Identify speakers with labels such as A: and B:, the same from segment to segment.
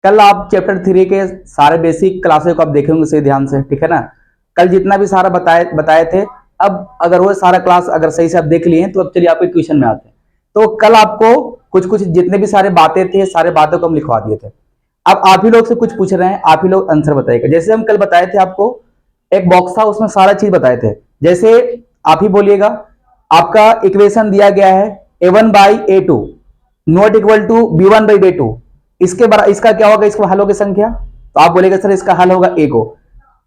A: कल आप चैप्टर 3 के सारे बेसिक क्लासेस को आप देखे होंगे सही ध्यान से, ठीक है ना। कल जितना भी सारा बताए थे, अब अगर वो सारा क्लास अगर सही से आप देख लिए तो अब चलिए आपके क्वेश्चन में आते हैं। तो कल आपको कुछ कुछ जितने भी सारे बातें थे, सारे बातों को हम लिखवा दिए थे। अब आप ही लोग से कुछ पूछ रहे हैं, आप ही लोग आंसर बताइएगा। जैसे हम कल बताए थे आपको, एक बॉक्स था उसमें सारा चीज बताए थे। जैसे आप ही बोलिएगा, आपका इक्वेशन दिया गया है a1/a2 not equal to b1/a2। इसका क्या होगा, इसको हल होगी संख्या, तो आप बोलेगा सर इसका हल होगा a को।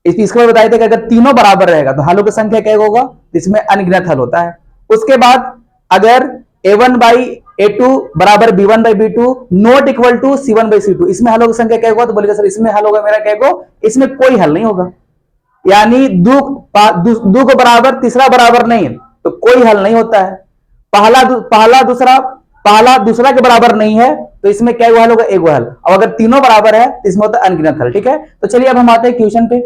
A: इसके बाद बताए थे कि अगर तीनों बराबर रहेगा तो हलों की संख्या क्या होगा, इसमें अनगिनत हल होता है। उसके बाद अगर a1/a2 बराबर b1/b2 not equal to c1/c2, इसमें हलों की संख्या क्या होगा, तो बोलेगा सर इसमें हल होगा मेरा क्या होगा, इसमें कोई हल नहीं होगा। यानी दो को बराबर तीसरा बराबर नहीं तो कोई हल नहीं होता है। पहला दूसरा के बराबर नहीं है तो इसमें क्या हल होगा, एक हल। और अगर तीनों बराबर है तो इसमें होता है अनगिनत हल, ठीक है। तो चलिए अब हम आते हैं क्वेश्चन पे।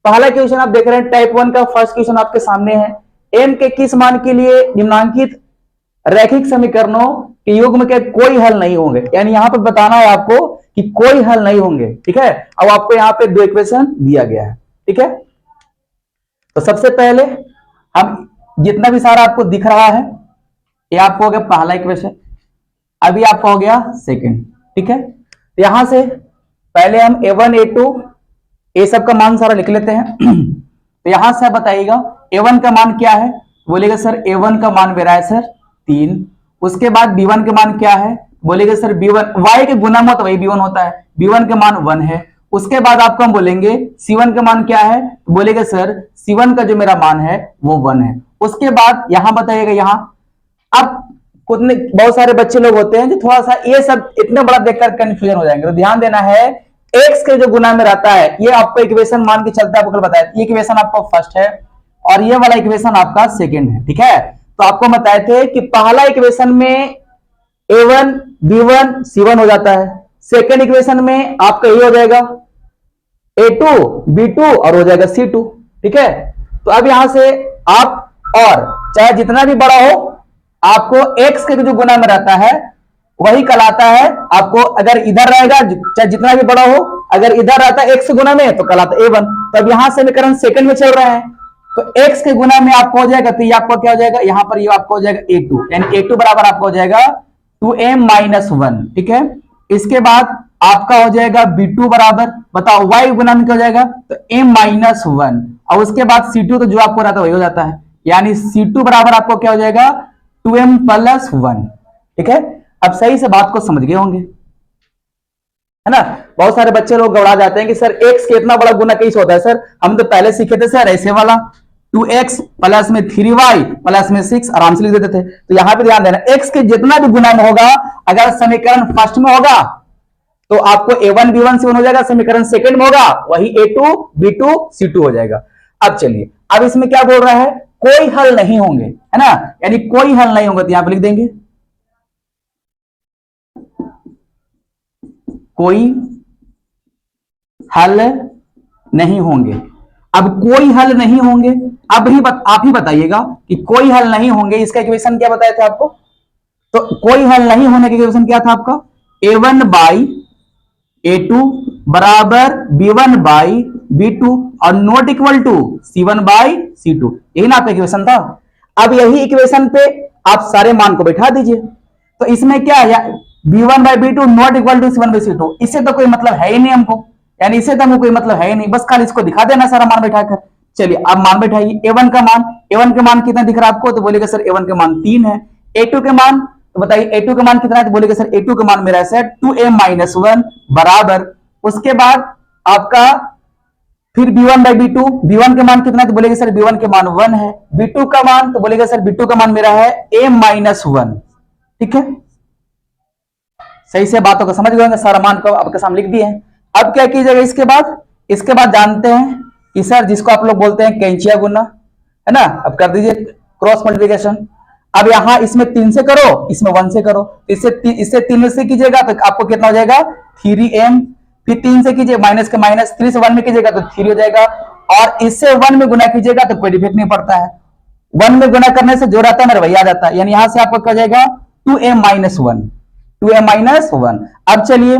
A: पहला क्वेश्चन आप देख रहे हैं टाइप 1 का फर्स्ट क्वेश्चन आपके सामने है। m के किस मान के लिए निम्नांकित रैखिक समीकरणों के युग्म के कोई हल नहीं होंगे। यानी यहां पर बताना है आपको कि कोई हल नहीं होंगे, ठीक है। अब आपको यहां पे दो इक्वेशन दिया गया है, ठीक है। तो सबसे पहले हम जितना भी सारा आपको दिख रहा है, ये आपको हो गया पहला इक्वेशन, अभी आपका हो गया सेकंड, ठीक है। तो यहां से पहले हम a1 a2 ये सब का मान सारा लिख लेते हैं। तो यहां से बताइएगा a1 का मान क्या है, बोलेगा सर a1 का मान मेरा है सर 3। उसके बाद b1 का मान क्या है, बोलेगा सर b1 y के गुना में तो वही b1 होता है, b1 का मान 1 है। उसके बाद आपको हम बोलेंगे c1 का मान क्या है, बोलेगा सर c1 का जो मेरा मान है वो 1 है। उसके बाद यहां बताइएगा, यहां अब बहुत सारे बच्चे लोग होते हैं जो थोड़ा सा ये सब इतना बड़ा देखकर कंफ्यूजन हो जाएंगे। तो ध्यान देना है, x के जो गुना में रहता है ये आपको इक्वेशन मान के चलता है, आपको बताया ये इक्वेशन आपका फर्स्ट है और ये वाला इक्वेशन आपका सेकंड है, ठीक है। तो आपको बताए थे कि पहला इक्वेशन में a1 b1 c1 हो जाता है, सेकंड इक्वेशन में आपका ये हो जाएगा a2 b2 और हो जाएगा c2, ठीक है। तो अब यहां से आप और चाहे जितना भी बड़ा हो, आपको x के जो गुना में रहता है वही कहलाता है। आपको अगर इधर रहेगा, चाहे जितना भी बड़ा हो, अगर इधर रहता है x के गुना में तो कहलाता है a1। तो अब यहां समीकरण सेकंड में चल रहा है, तो x के गुना में आपको हो जाएगा, तो ये आपको क्या हो जाएगा, यहां पर ये आपको हो जाएगा a2, यानी a2 बराबर आपको हो जाएगा 2m-1, ठीक है। इसके बाद आपका हो जाएगा b2 बराबर, बताओ y गुना में क्या हो जाएगा, तो m-1। और उसके बाद c2 तो जो आपको रहता है वही हो जाता है, यानी c2 बराबर आपको क्या हो जाएगा 2m+1, ठीक है। अब सही से बात को समझ गए होंगे, है ना। बहुत सारे बच्चे लोग घबरा जाते हैं कि सर x के इतना बड़ा गुना कैसे होता है। सर हम तो पहले सीखे थे सर ऐसे वाला 2x प्लस में 3y प्लस में 6 आराम से लिख देते थे। तो यहां पे ध्यान देना, x के जितना भी गुना में होगा, अगर समीकरण फर्स्ट में होगा तो आपको a1 b1 c1 हो जाएगा, समीकरण सेकंड में होगा वही a2 b2 c2 हो जाएगा। अब चलिए, अब इसमें क्या बोल रहा है, कोई हल नहीं होंगे, है ना, यानी कोई हल नहीं होगा। तो यहां पर लिख देंगे कोई हल नहीं होंगे। अब कोई हल नहीं होंगे, अब आप ही बताइएगा कि कोई हल नहीं होंगे, इसका इक्वेशन क्या बताए थे आपको। तो कोई हल नहीं होने का इक्वेशन क्या था आपका, a1/a2 बराबर b1/b2 और नॉट इक्वल टू c1/c2, यही ना आपका इक्वेशन था। अब यही इक्वेशन पे आप सारे मान को बैठा दीजिए। तो इसमें क्या है, b1/b2 not equal to c1/c2, इससे तो कोई मतलब है ही नहीं हमको, यानी इससे तो हमको कोई मतलब है ही नहीं, बस खाली इसको दिखा देना सारा मान बैठाकर। चलिए अब मान बैठाइए, a1 का मान कितना दिख रहा है आपको, तो बोलेगा सर a1 का मान 3 है। a2 के मान, तो बताइए a2 का मान कितना है, तो बोलेगा सर a2 का मान मेरा है 2m-1 बराबर। उसके बाद आपका फिर b1/b2, b1 का मान कितना है, तो बोलेगा सर b1 के मान 1 है। b2 का मान, तो बोलेगा सर b2 का मान मेरा है m-1, ठीक है। सही से बातों को समझ गए, सारा मान को आपके सामने लिख दिए हैं। अब क्या कीजिएगा, इसके बाद जानते हैं कि सर जिसको आप लोग बोलते हैं कैंचिया गुना, है ना। अब कर दीजिए क्रॉस मल्टीप्लिकेशन। अब यहां इसमें 3 से करो, इसमें 1 से करो। इससे 3 से कीजिएगा तो आपको कितना हो जाएगा 3m, फिर 3 से कीजिए माइनस के माइनस, 3 से 1 में कीजिएगा तो 3 हो जाएगा, और इससे 1 में गुना कीजिएगा तो कोई डिफेक्ट नहीं पड़ता है। 1 में गुना करने से जो रहता है मेरा वही आ जाता है, यानी यहां से आपको क्या हो जाएगा 2m-1। अब चलिए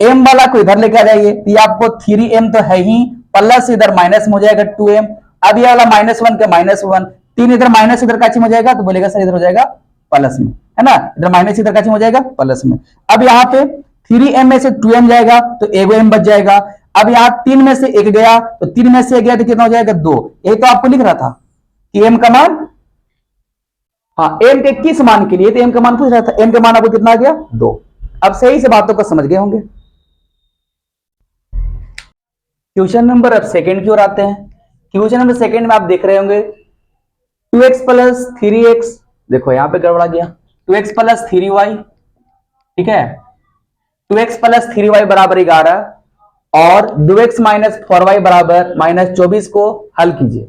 A: एम वाला को इधर लेके आ जाइए, तो ये आपको 3m तो है ही, प्लस इधर माइनस में हो जाएगा 2m। अब ये वाला -1 के -1, 3 इधर माइनस इधर काची में हो जाएगा, तो बोलेगा सर इधर हो जाएगा प्लस में, है ना, इधर माइनस इधर काची में हो जाएगा प्लस में। अब यहाँ पे 3m में से 2m जाएगा तो एगो m बच जाएगा। अब यहाँ 3 में से 1 गया तो 3 में से 1 गया तो कितना हो जाएगा 2। यही तो आपको लिख रहा था कि m का मान, हाँ m के किस मान के लिए, तो m का मान पूछ रहा था, m का मान आपको कितना आ गया 2। अब सही से बातों को समझ गए होंगे। क्वेश्चन नंबर अब सेकंड की ओर आते हैं। क्वेश्चन नंबर सेकंड में आप देख रहे होंगे 2x प्लस 3x, देखो यहां पे गड़बड़ा गया, 2x प्लस 3y, ठीक है, 2x प्लस 3y बराबर 11 और 2x माइनस 4y बराबर -24 को हल कीजिए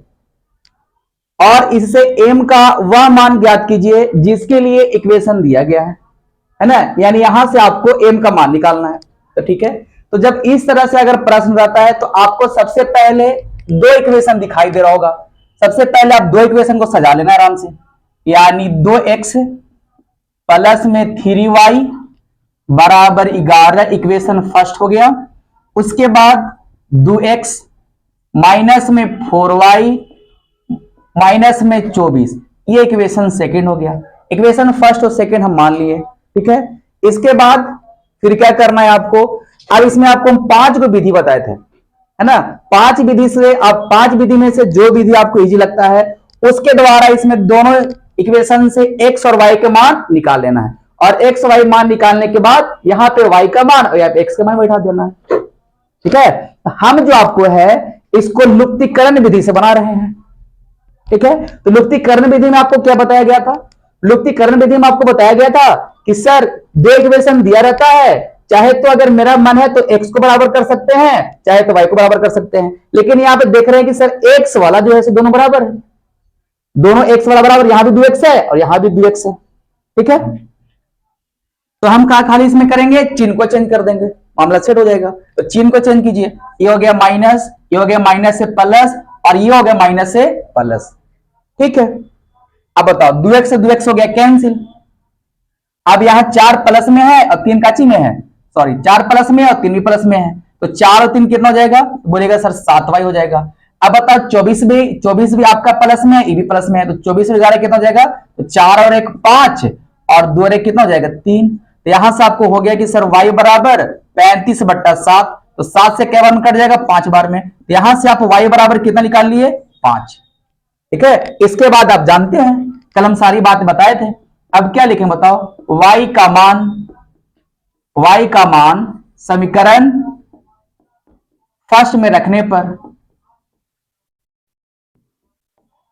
A: और इससे m का वह मान ज्ञात कीजिए जिसके लिए इक्वेशन दिया गया है ना, यानी यहां से आपको m का मान निकालना है। तो ठीक है, तो जब इस तरह से अगर प्रश्न रहता है तो आपको सबसे पहले दो इक्वेशन दिखाई दे रहा होगा, सबसे पहले आप दो इक्वेशन को सजा लेना आराम से, यानी 2x प्लस में 3y बराबर 11 इक्वेशन फर्स्ट हो गया। उसके बाद 2x माइनस में 4y माइनस में 24, ये इक्वेशन सेकंड हो गया। इक्वेशन फर्स्ट और सेकंड हम मान लिए, ठीक है। इसके बाद फिर क्या करना है आपको, अब इसमें आपको हम 5 को विधि बताए थे, है ना, 5 विधि से आप 5 विधि में से जो विधि आपको इजी लगता है उसके द्वारा इसमें दोनों इक्वेशन से x और y के मान निकाल लेना है और x y मान निकालने के बाद यहां पे y का मान और यहाँ पे x का मान बैठा देना है, ठीक है। हम जो आपको है इसको लुप्तीकरण विधि से बना रहे हैं, ठीक है। तो लुप्तीकरण विधि में आपको क्या बताया गया था, लुप्तीकरण विधि में आपको बताया गया था कि सर दो इक्वेशन दिया रहता है, चाहे तो अगर मेरा मन है तो x को बराबर कर सकते हैं, चाहे तो y को बराबर कर सकते हैं, लेकिन यहां पे देख रहे हैं कि सर x वाला जो है दोनों बराबर है, दोनों x वाला बराबर, यहां भी 2x है और यहां भी 2x है, ठीक है। तो हम कहा खाली इसमें करेंगे, चिन्ह को चेंज कर देंगे, मामला सेट हो जाएगा। तो चिन्ह को चेंज कीजिए, ये हो गया माइनस, ये हो गया माइनस से प्लस और ये हो गया माइनस से प्लस, ठीक है। अब बताओ 2x से 2x हो गया कैंसिल। अब यहां 4 प्लस में है और 3 काची में है, सॉरी 4 प्लस में और 3 भी प्लस में है, तो 4 और 3 कितना हो जाएगा, तो बोलेगा सर 7y हो जाएगा। अब बताओ 24 भी आपका प्लस में है, ये भी प्लस में है, तो 24 में 11 कितना हो जाएगा, तो 4 और 1 5 और 2 और 1 कितना हो जाएगा 3। तो यहां से आपको हो गया कि सर y बराबर 35/7, तो 7 से क्या बार कट जाएगा 5 बार में, तो यहां से आप y बराबर कितना निकाल लिए 5, ठीक है। इसके बाद आप जानते हैं कल हम सारी बात बताए थे, अब क्या लिखें बताओ, y का मान समीकरण फर्स्ट में रखने पर,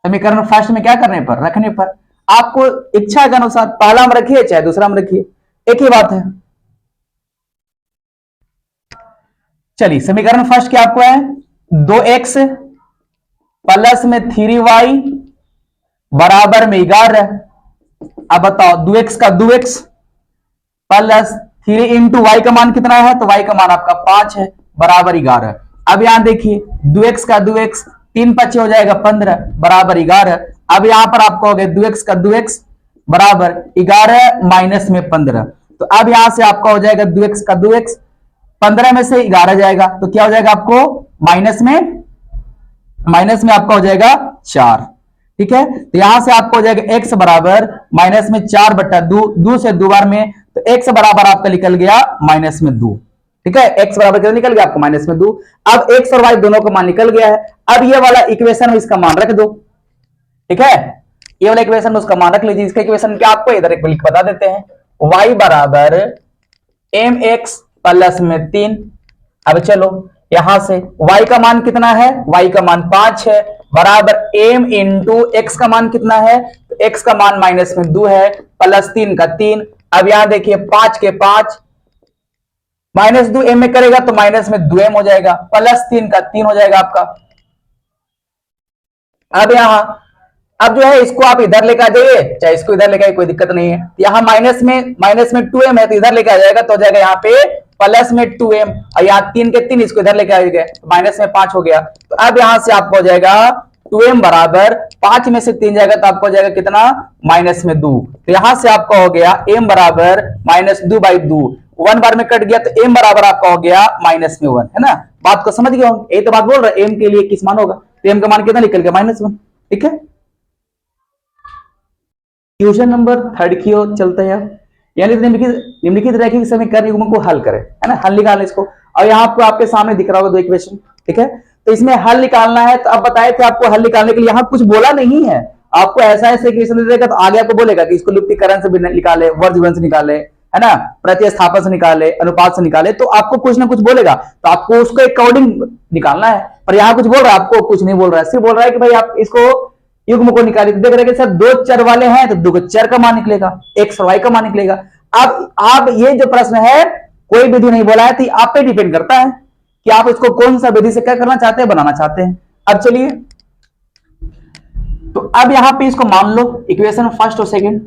A: समीकरण फर्स्ट में क्या करने पर, रखने पर, आपको इच्छा के अनुसार पहला में रखिए चाहे दूसरा में रखिए, एक ही बात है। चलिए समीकरण फर्स्ट क्या आपको है, 2x प्लस में 3y बराबर में 11। अब बताओ 2x का 2x प्लस 3 इंटू वाई का मान कितना है, तो y का मान आपका 5 है बराबर 11। अब यहां देखिए 2x का 2x 3 5 हो जाएगा 15 बराबर 11। अब यहां पर आपको हो गया 2x का 2x बराबर 11 माइनस में 15, तो अब यहां से आपका हो जाएगा 2x का 2x, 15 में से 11 जाएगा तो क्या हो जाएगा आपको माइनस में आपका हो जाएगा 4, ठीक है। तो यहां से आपको हो जाएगा x बराबर माइनस में 4/2 से 2 बार में, तो x बराबर आपका निकल गया माइनस में 2, ठीक है। x बराबर कितना निकल गया आपको माइनस में 2। अब x और y दोनों का मान निकल गया है, अब ये वाला इक्वेशन में इसका मान रख दो, ठीक है। ये वाला इक्वेशन में उसका मान रख लीजिए, इसका इक्वेशन क्या आपको इधर एक लिख बता देते हैं, y बराबर mx प्लस में 3। अब चलो यहां से y का मान कितना है, y का मान 5 है बराबर m इंटू x का मान कितना है, तो x का मान माइनस में 2 है प्लस 3 का 3। अब यहां देखिए 5 के 5 माइनस 2 m में करेगा तो माइनस में 2m हो जाएगा प्लस 3 का 3 हो जाएगा आपका। अब यहां अब जो है इसको आप इधर लेकर आ जाइए चाहे इसको इधर लेकर, कोई दिक्कत नहीं है। यहां माइनस में 2m है तो इधर लेकर आ जाएगा तो हो जाएगा यहाँ पे प्लस में 2m और यहाँ 3 के 3 इसको इधर लेकर आएंगे तो माइनस में 5 हो गया। तो अब यहां से आपको हो जाएगा 2m बराबर 5 में से 3 जाएगा तो आपको हो जाएगा कितना माइनस में 2, तो यहां से आपका हो गया m बराबर -2/2। 1 बार में कट गया तो m बराबर आपका हो गया -1 है ना। बात को समझ गया हूं, यही तो बात बोल रहा है, m के लिए किस मान होगा, तो m का मान कितना निकल गया -1। ठीक है, क्वेश्चन नंबर 3 की ओर चलते हैं। यानी निम्नलिखित रैखिक समीकरण युग्म को हल करें, है ना, हल निकालना इसको। और यहाँ आपको आपके सामने दिख रहा होगा 2 इक्वेशन। ठीक है, तो इसमें हल निकालना है, तो अब बताए थे आपको हल निकालने के लिए, यहाँ कुछ बोला नहीं है आपको, ऐसा ऐसे इक्वेशन दे देगा तो आगे आपको बोलेगा कि इसको लुप्तीकरण से भी निकाले, वर्ग से निकाले, है ना, प्रतिस्थापन से निकाले, अनुपात से निकाले, तो आपको कुछ ना कुछ बोलेगा, तो आपको उसको अकॉर्डिंग निकालना है। पर यहाँ कुछ बोल रहा है, आपको कुछ नहीं बोल रहा है, सिर्फ बोल रहा है कि भाई आप इसको युग्म को निकालिए। देख रहे हैं सर 2 चर वाले हैं तो 2 चर का मान निकलेगा, x और y का मान निकलेगा। अब आप ये जो प्रश्न है कोई विधि नहीं बोला है, तो आप पे डिपेंड करता है कि आप इसको कौन सा विधि से क्या करना चाहते हैं, बनाना चाहते हैं। अब चलिए, तो अब यहां पे इसको मान लो इक्वेशन फर्स्ट और सेकंड,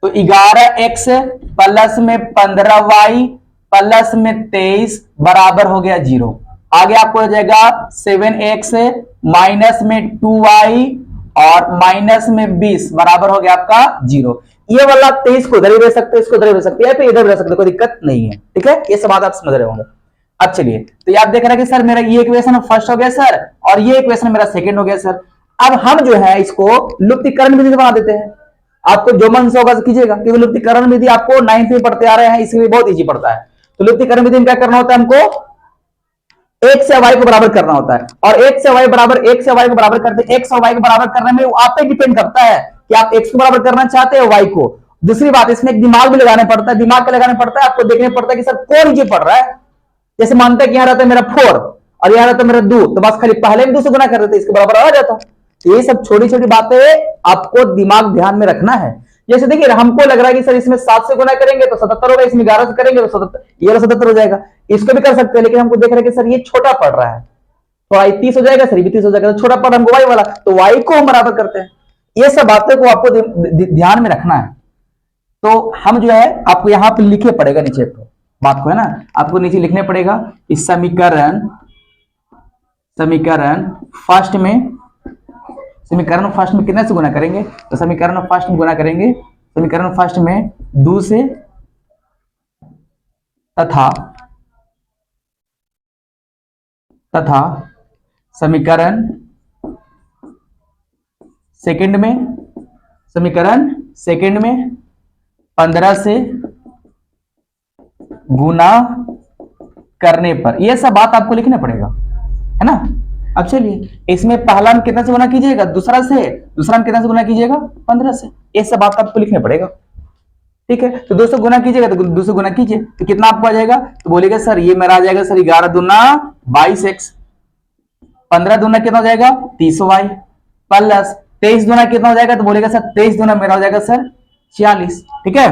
A: तो 11x प्लस में 15y प्लस में 23 बराबर हो गया 0। आगे आपको हो जाएगा 7x माइनस में 2y और माइनस में 20 बराबर हो गया आपका 0। ये वाला 23 को इधर ही रह सकते, इसको इधर रह सकते हैं, इधर रह सकते, कोई दिक्कत नहीं है। ठीक है, ये सब बात आप समझ रहे होंगे। अब चलिए, तो आप देख रहे हैं कि सर मेरा ये इक्वेशन फर्स्ट हो गया सर, और ये इक्वेशन मेरा सेकंड हो गया सर। अब हम जो है इसको लुप्तीकरण विधि से बना देते हैं। आपको जो मन से होगा कीजिएगा, क्योंकि लुप्तीकरण विधि आपको 9th में पढ़ते आ रहे हैं, इसलिए बहुत इजी पड़ता है। तो लुप्तीकरण विधि में क्या करना होता है, हमको x से y को बराबर करना होता है, और x से y को बराबर करते x और y को बराबर करने में आप पे डिपेंड करता है कि आप x को बराबर करना चाहते हो y को। दूसरी बात, इसमें एक दिमाग भी लगाना पड़ता है, दिमाग का लगाना पड़ता है, आपको देखना पड़ता है कि सर कौन ये पढ़ रहा है। जैसे मानते हैं कि यहाँ रहता है मेरा 4 और यहाँ रहता है मेरा 2, तो बस खाली पहले में 2 से गुना कर देते, इसके बराबर आ जाता। तो ये सब छोटी छोटी बातें आपको दिमाग ध्यान में रखना है। जैसे देखिए, हमको लग रहा है कि सर इसमें 7 से गुना करेंगे तो 77 होगा, इसमें 11 से करेंगे तो 77, ये 77 हो जाएगा। इसको भी कर सकते हैं, लेकिन हमको देख रहे हैं कि सर ये छोटा पड़ रहा है, तो y 30 हो जाएगा, सर ये 30 हो जाएगा, तो छोटा पड़ हमको y वाला, तो y को हम बराबर करते हैं। ये सब बातें को आपको ध्यान में रखना है। तो हम जो है आपको यहाँ पे लिखे पड़ेगा नीचे बात को, है ना, आपको नीचे लिखने पड़ेगा इस समीकरण फर्स्ट में कितने से गुना करेंगे, तो समीकरण फर्स्ट में गुना करेंगे, समीकरण फर्स्ट में 2 से, तथा समीकरण सेकंड में 15 से गुना करने पर, यह सब बात आपको लिखना पड़ेगा, है ना। अब चलिए, इसमें पहला में कितना से गुना कीजिएगा, दूसरा में कितना से गुना कीजिएगा, 15 से। ये सब बात आपको लिखना पड़ेगा। ठीक है, तो 2 से गुना कीजिएगा, तो 2 से गुना कीजिए, तो कितना आपको आ जाएगा, तो बोलेगा सर ये मेरा आ जाएगा सर 11 दूना 22x, 15 दूना कितना हो जाएगा 30y, प्लस 23 दूना कितना हो जाएगा, तो बोलेगा सर 23 दूना मेरा हो जाएगा सर 46। ठीक है,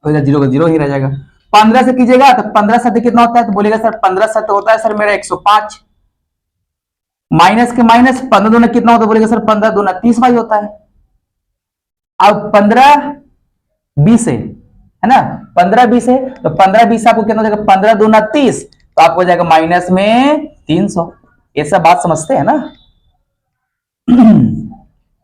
A: तो 0 का 0 ही रह जाएगा। 15 से कीजिएगा तो 15 7 कितना होता है, तो बोलेगा सर 15 7 होता है सर मेरा 105, माइनस के माइनस 15 दूना कितना होता है, बोलेगा सर 15 दूना 30y होता है। अब 15 20 है ना, 15 20 है, तो 15 20 आपको कितना हो जाएगा, 15 दूना 30, तो आपको हो जाएगा माइनस में 300। ये सब बात समझते हैं ना।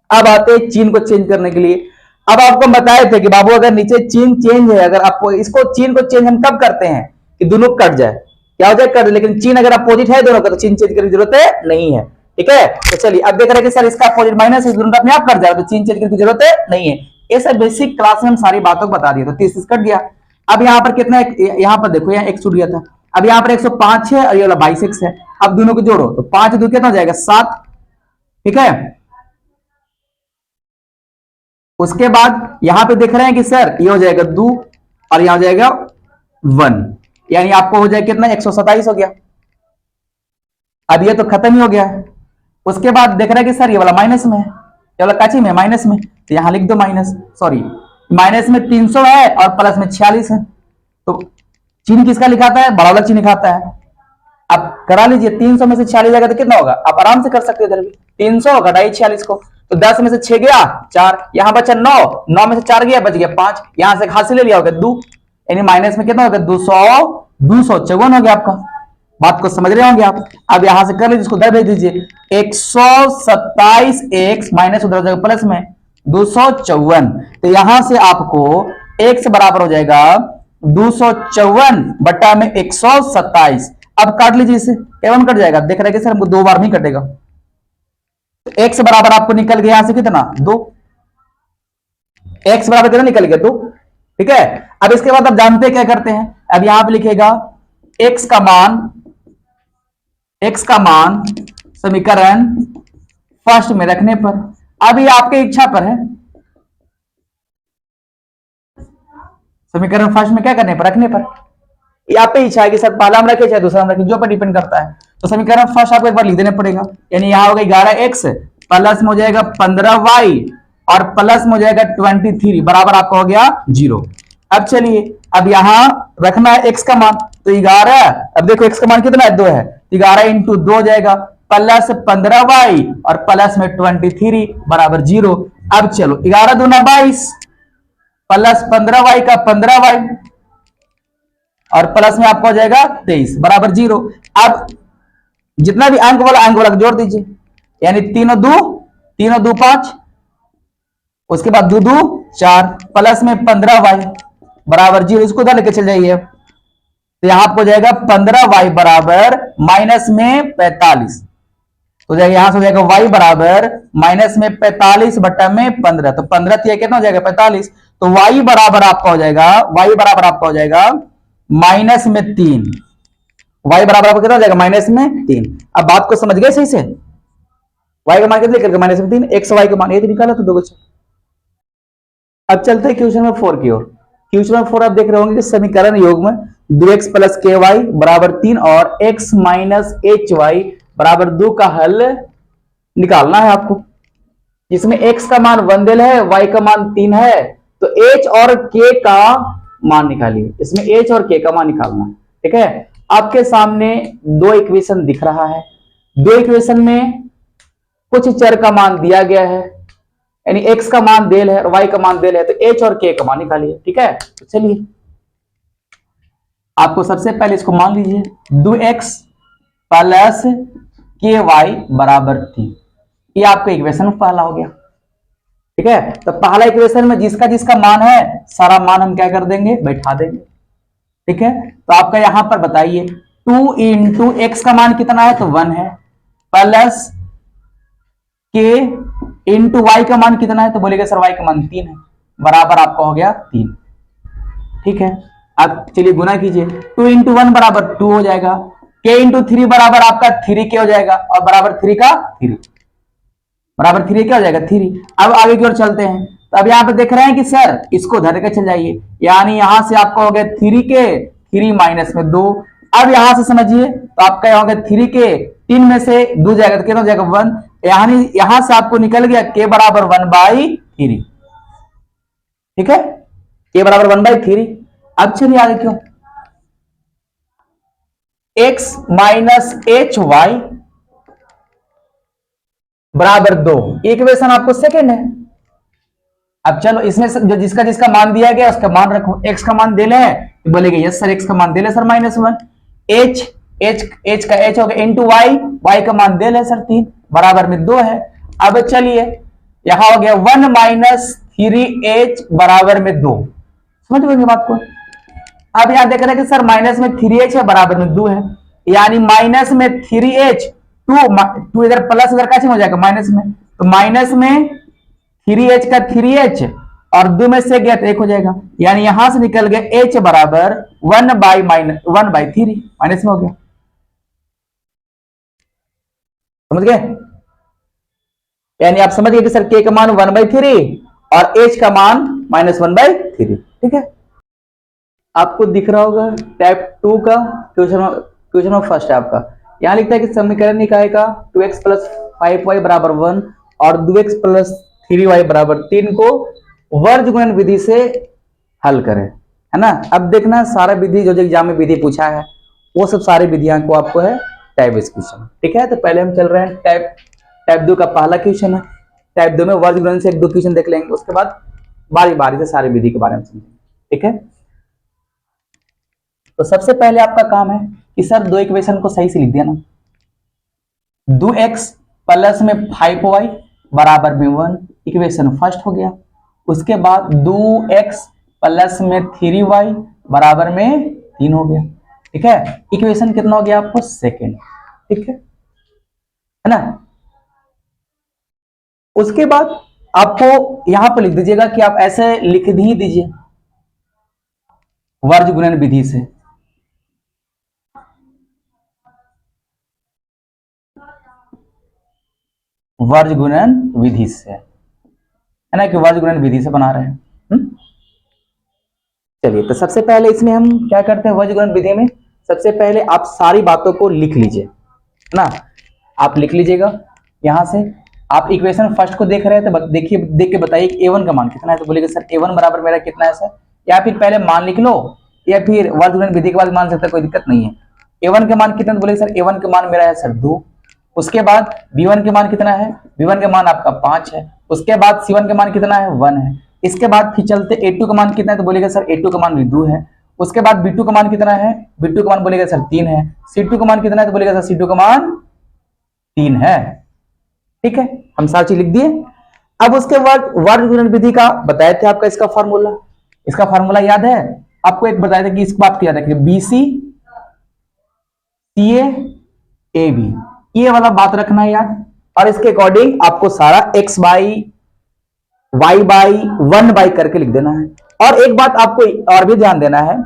A: अब आते हैं चिन्ह को चेंज करने के लिए। अब आपको बताए थे कि बाबू अगर नीचे चिन्ह चेंज है, अगर आपको इसको चिन्ह को चेंज हम कब करते हैं कि दोनों कट जाए, क्या हो जाए कट, लेकिन चिन्ह अगर अपोजिट है दोनों का तो चिन्ह चेंज करने की जरूरत नहीं है। ठीक है, तो चलिए अब देख रहे हैं कि सर इसका अपोजिट माइनस है, दोनों अपने आप कट जाए, तो चिन्ह चेंज करने की जरूरत नहीं है। ये सब बेसिक क्लास में हम सारी बातों को बता दिए, तो 30 कट गया। अब यहाँ पर कितना, यहाँ पर देखो यहाँ एक छूट गया था, अब यहाँ पर 105 है और ये वाला 22x है। अब दोनों को जोड़ो तो 5 2 कितना हो जाएगा 7। ठीक है, उसके बाद यहां पे देख रहे हैं कि सर ये हो जाएगा 2 और यहां हो जाएगा 1, यानी आपको हो जाएगा कितना 127 हो गया। अब ये तो खत्म ही हो गया है। उसके बाद देख रहे हैं कि सर ये वाला माइनस में है, ये वाला काची में माइनस में, तो यहां लिख दो माइनस, सॉरी माइनस में 300 है और प्लस में 46 है, तो चिन्ह किसका लिखाता है, बड़ा वाला चिन्ह लिखाता है। अब करा लीजिए, 300 में से 46 जाएगा तो कितना होगा, आप आराम से कर सकते हो इधर भी, 300 घटाइए 46 को, तो 10 में से 6 गया 4, यहां बचा 9 में से 4 गया बच गया 5, यहां से हासिल ले लिया होगा 2, यानी माइनस में कितना होगा 254 हो गया आपका। बात को समझ रहे होंगे आप। अब यहां से कर लीजिए, इसको इधर भेज दीजिए, 127x माइनस उधर जाएगा प्लस में 254, तो यहां से आपको x बराबर हो जाएगा 254 बटा में 127। अब काट लीजिए इसे, केवल कट जाएगा, देख रहे हैं कि सर दो बार नहीं कटेगा। तो x बराबर आपको निकल गया यहां से कितना 2, x बराबर कितना निकल गया 2। ठीक है, अब इसके बाद आप जानते हैं क्या करते हैं, अब यहां पे लिखेगा x का मान समीकरण फर्स्ट में रखने पर, अब ये आपके इच्छा पर है, समीकरण फर्स्ट में क्या करने पर रखने पर, यहाँ पे इच्छा है कि सर पहला हम रखे चाहे दूसरा हम रखे, जो पर डिपेंड करता है। तो समीकरण फर्स्ट आपको एक बार लिख देना पड़ेगा, यानी यहां होगा 11x प्लस में हो जाएगा 15y और प्लस में हो जाएगा 23 बराबर आपका हो गया 0। अब चलिए, अब यहां रखना है x का मान, तो 11, अब देखो x का मान कितना है 2 है, 11 इंटू 2 हो जाएगा प्लस 15y और प्लस में 23 बराबर 0। अब चलो 11 दूना 22 प्लस 15y का 15y और प्लस में आपको हो जाएगा 23 बराबर 0। अब जितना भी अंक वाला जोड़ दीजिए, यानी 3 और 2 5, उसके बाद 2 2 4 प्लस में 15y बराबर 0, इसको उधर लेके चल जाइए, तो यहां आपको जाएगा 15y बराबर माइनस में 45, तो जाएगा यहां से हो जाएगा y बराबर माइनस में 45 बटा में 15, तो 15 कितना हो जाएगा 45, तो y बराबर आपका हो जाएगा माइनस में 3, y बराबर आपको कितना हो जाएगा माइनस में 3। अब बात को समझ गए सही से, y का मान कितना निकल गया माइनस में 3, x y का मान ये तो निकाला तो 2। अब चलते हैं क्वेश्चन नंबर 4 की ओर। क्वेश्चन नंबर 4 आप देख रहे होंगे कि समीकरण योग में 2x प्लस के वाई बराबर 3 और x माइनस एच वाई बराबर 2 का हल निकालना है आपको, जिसमें x का मान 1 दिल है, y का मान 3 है, तो h और k का मान निकालिए, इसमें h और k का मान निकालना है। ठीक है, आपके सामने दो इक्वेशन दिख रहा है, दो इक्वेशन में कुछ चर का मान दिया गया है, यानी x का मान देल है और y का मान देल है, तो h और k का मान निकालिए। ठीक है, तो चलिए आपको सबसे पहले इसको मान लीजिए 2x प्लस के वाई बराबर 3, ये आपका इक्वेशन पहला हो गया। ठीक है, तो पहला इक्वेशन में जिसका मान है सारा मान हम क्या कर देंगे बैठा देंगे। ठीक है, तो आपका यहां पर बताइए 2 इंटू एक्स का मान कितना है तो 1 है, प्लस के इंटू वाई का मान कितना है तो बोलेगा सर वाई का मान 3 है, बराबर आपका हो गया 3। ठीक है, अब चलिए गुना कीजिए, 2 इंटू 1 बराबर 2 हो जाएगा, के इंटू 3 बराबर आपका 3 के हो जाएगा, और बराबर 3 का 3 बराबर 3 क्या हो जाएगा 3। अब आगे की ओर चलते हैं, तो अब यहाँ पे देख रहे हैं कि सर इसको धर के चल जाइए, यानी यहां से आपका हो गया 3 के 3 माइनस में 2। अब यहां से समझिए तो आपका यहाँ हो गया 3 के 3 में से 2 जाएगा तो कितना हो जाएगा 1, यानी यहां से आपको निकल गया के बराबर 1/3। ठीक है, के बराबर 1/3। अब चलिए आगे क्यों, x माइनस एच वाई बराबर 2, इक्वेशन आपको सेकेंड है। अब चलो इसमें जो जिसका मान दिया गया उसका मान रखो, x का मान दे ले तो बोलेगा यस सर x का मान दे ले सर -1, h का h हो गया इंटू y का मान दे ले सर 3 बराबर में 2 है। अब चलिए यहां हो गया 1 माइनस 3h बराबर में 2, समझ गए बात को। अब यहां देख रहे हैं कि सर माइनस में 3h है बराबर में 2 है, यानी माइनस में 3h 2 इधर प्लस इधर कैसे हो जाएगा माइनस में, तो माइनस में 3h का 3h और 2 में से गया तो 1 हो जाएगा, यानी यहां से निकल गया h बराबर 1/3 माइनस में हो गया, समझ गए। यानी आप समझ गए कि सर k का मान 1/3 और h का मान -1/3। ठीक है, आपको दिख रहा होगा टाइप 2 का क्वेश्चन में फर्स्ट है आपका, यहां लिखता है कि समीकरण निकाय का 2x प्लस 5y बराबर 1 और 2x प्लस 3y बराबर 3 को वर्ग गुणन विधि से हल करें, है ना। अब देखना सारा विधि जो एग्जाम में विधि पूछा है वो सब सारी विधियां को आपको है टाइप वाइज क्वेश्चन। ठीक है, तो पहले हम चल रहे हैं टाइप 2 का पहला क्वेश्चन है, टाइप 2 में वर्ग गुणन से 1-2 क्वेश्चन देख लेंगे, उसके बाद बारी बारी से सारी विधि के बारे में समझेंगे। ठीक है, तो सबसे पहले आपका काम है कि सर दो इक्वेशन को सही से लिख दिया ना, 2x प्लस में 5y बराबर में 1 इक्वेशन फर्स्ट हो गया, उसके बाद 2x प्लस में 3y बराबर में 3 हो गया। ठीक है, इक्वेशन कितना हो गया आपको? सेकेंड। ठीक है ना। उसके बाद आपको यहां पर लिख दीजिएगा कि आप ऐसे लिख ही दीजिए वर्ज गुणन विधि से। वर्ज गुणन विधि से, है ना, कि वर्ज गुणन विधि से बना रहे हैं। चलिए, तो सबसे पहले इसमें हम क्या करते हैं वर्ज गुणन विधि में? सबसे पहले आप सारी बातों को लिख लीजिए ना। आप लिख लीजिएगा यहां से। आप इक्वेशन फर्स्ट को देख रहे हैं तो देखिए, देख के बताइए A1 का मान कितना है। तो बोलेगा सर A1 बराबर मेरा कितना है सर, या फिर पहले मान लिख लो या फिर वर्ज गुणन विधि के बाद मान सकते, कोई दिक्कत नहीं है। A1 के मान कितना? तो बोलेगा सर A1 के मान मेरा है सर 2। उसके बाद B1 के मान कितना है? B1 के मान आपका 5 है। उसके बाद C1 के मान कितना है? 1 है। इसके बाद फिर चलते A2 का मान कितना है? तो बोलेगा सर A2 का मान भी 2 है। उसके बाद B2 का मान कितना है? B2 का मान बोलेगा सर 3 है। C2 का मान कितना है? तो बोलेगा सर C2 का मान 3 है। ठीक है, हम सारी चीज लिख दिए। अब उसके बाद वर्ग गुणन विधि का बताए थे आपका इसका फॉर्मूला। इसका फॉर्मूला याद है आपको? एक बताया था कि इस बात को याद रखिए, BC CA AB, ये वाला बात रखना है याद। और इसके अकॉर्डिंग आपको सारा x by y by 1 by करके लिख देना है। और एक बात आपको और भी ध्यान देना है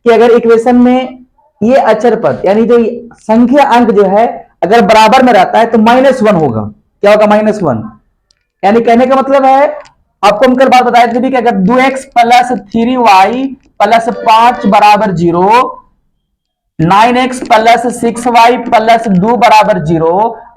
A: कि अगर इक्वेशन में ये अचर पद यानी जो संख्या अंक जो है अगर बराबर में रहता है तो -1 होगा। क्या होगा? -1। यानी कहने का मतलब है, आपको हम कल बात बताए थे कि अगर 2x प्लस 3y प्लस 5 बराबर 0, 9x प्लस 6y प्लस 2 बराबर 0,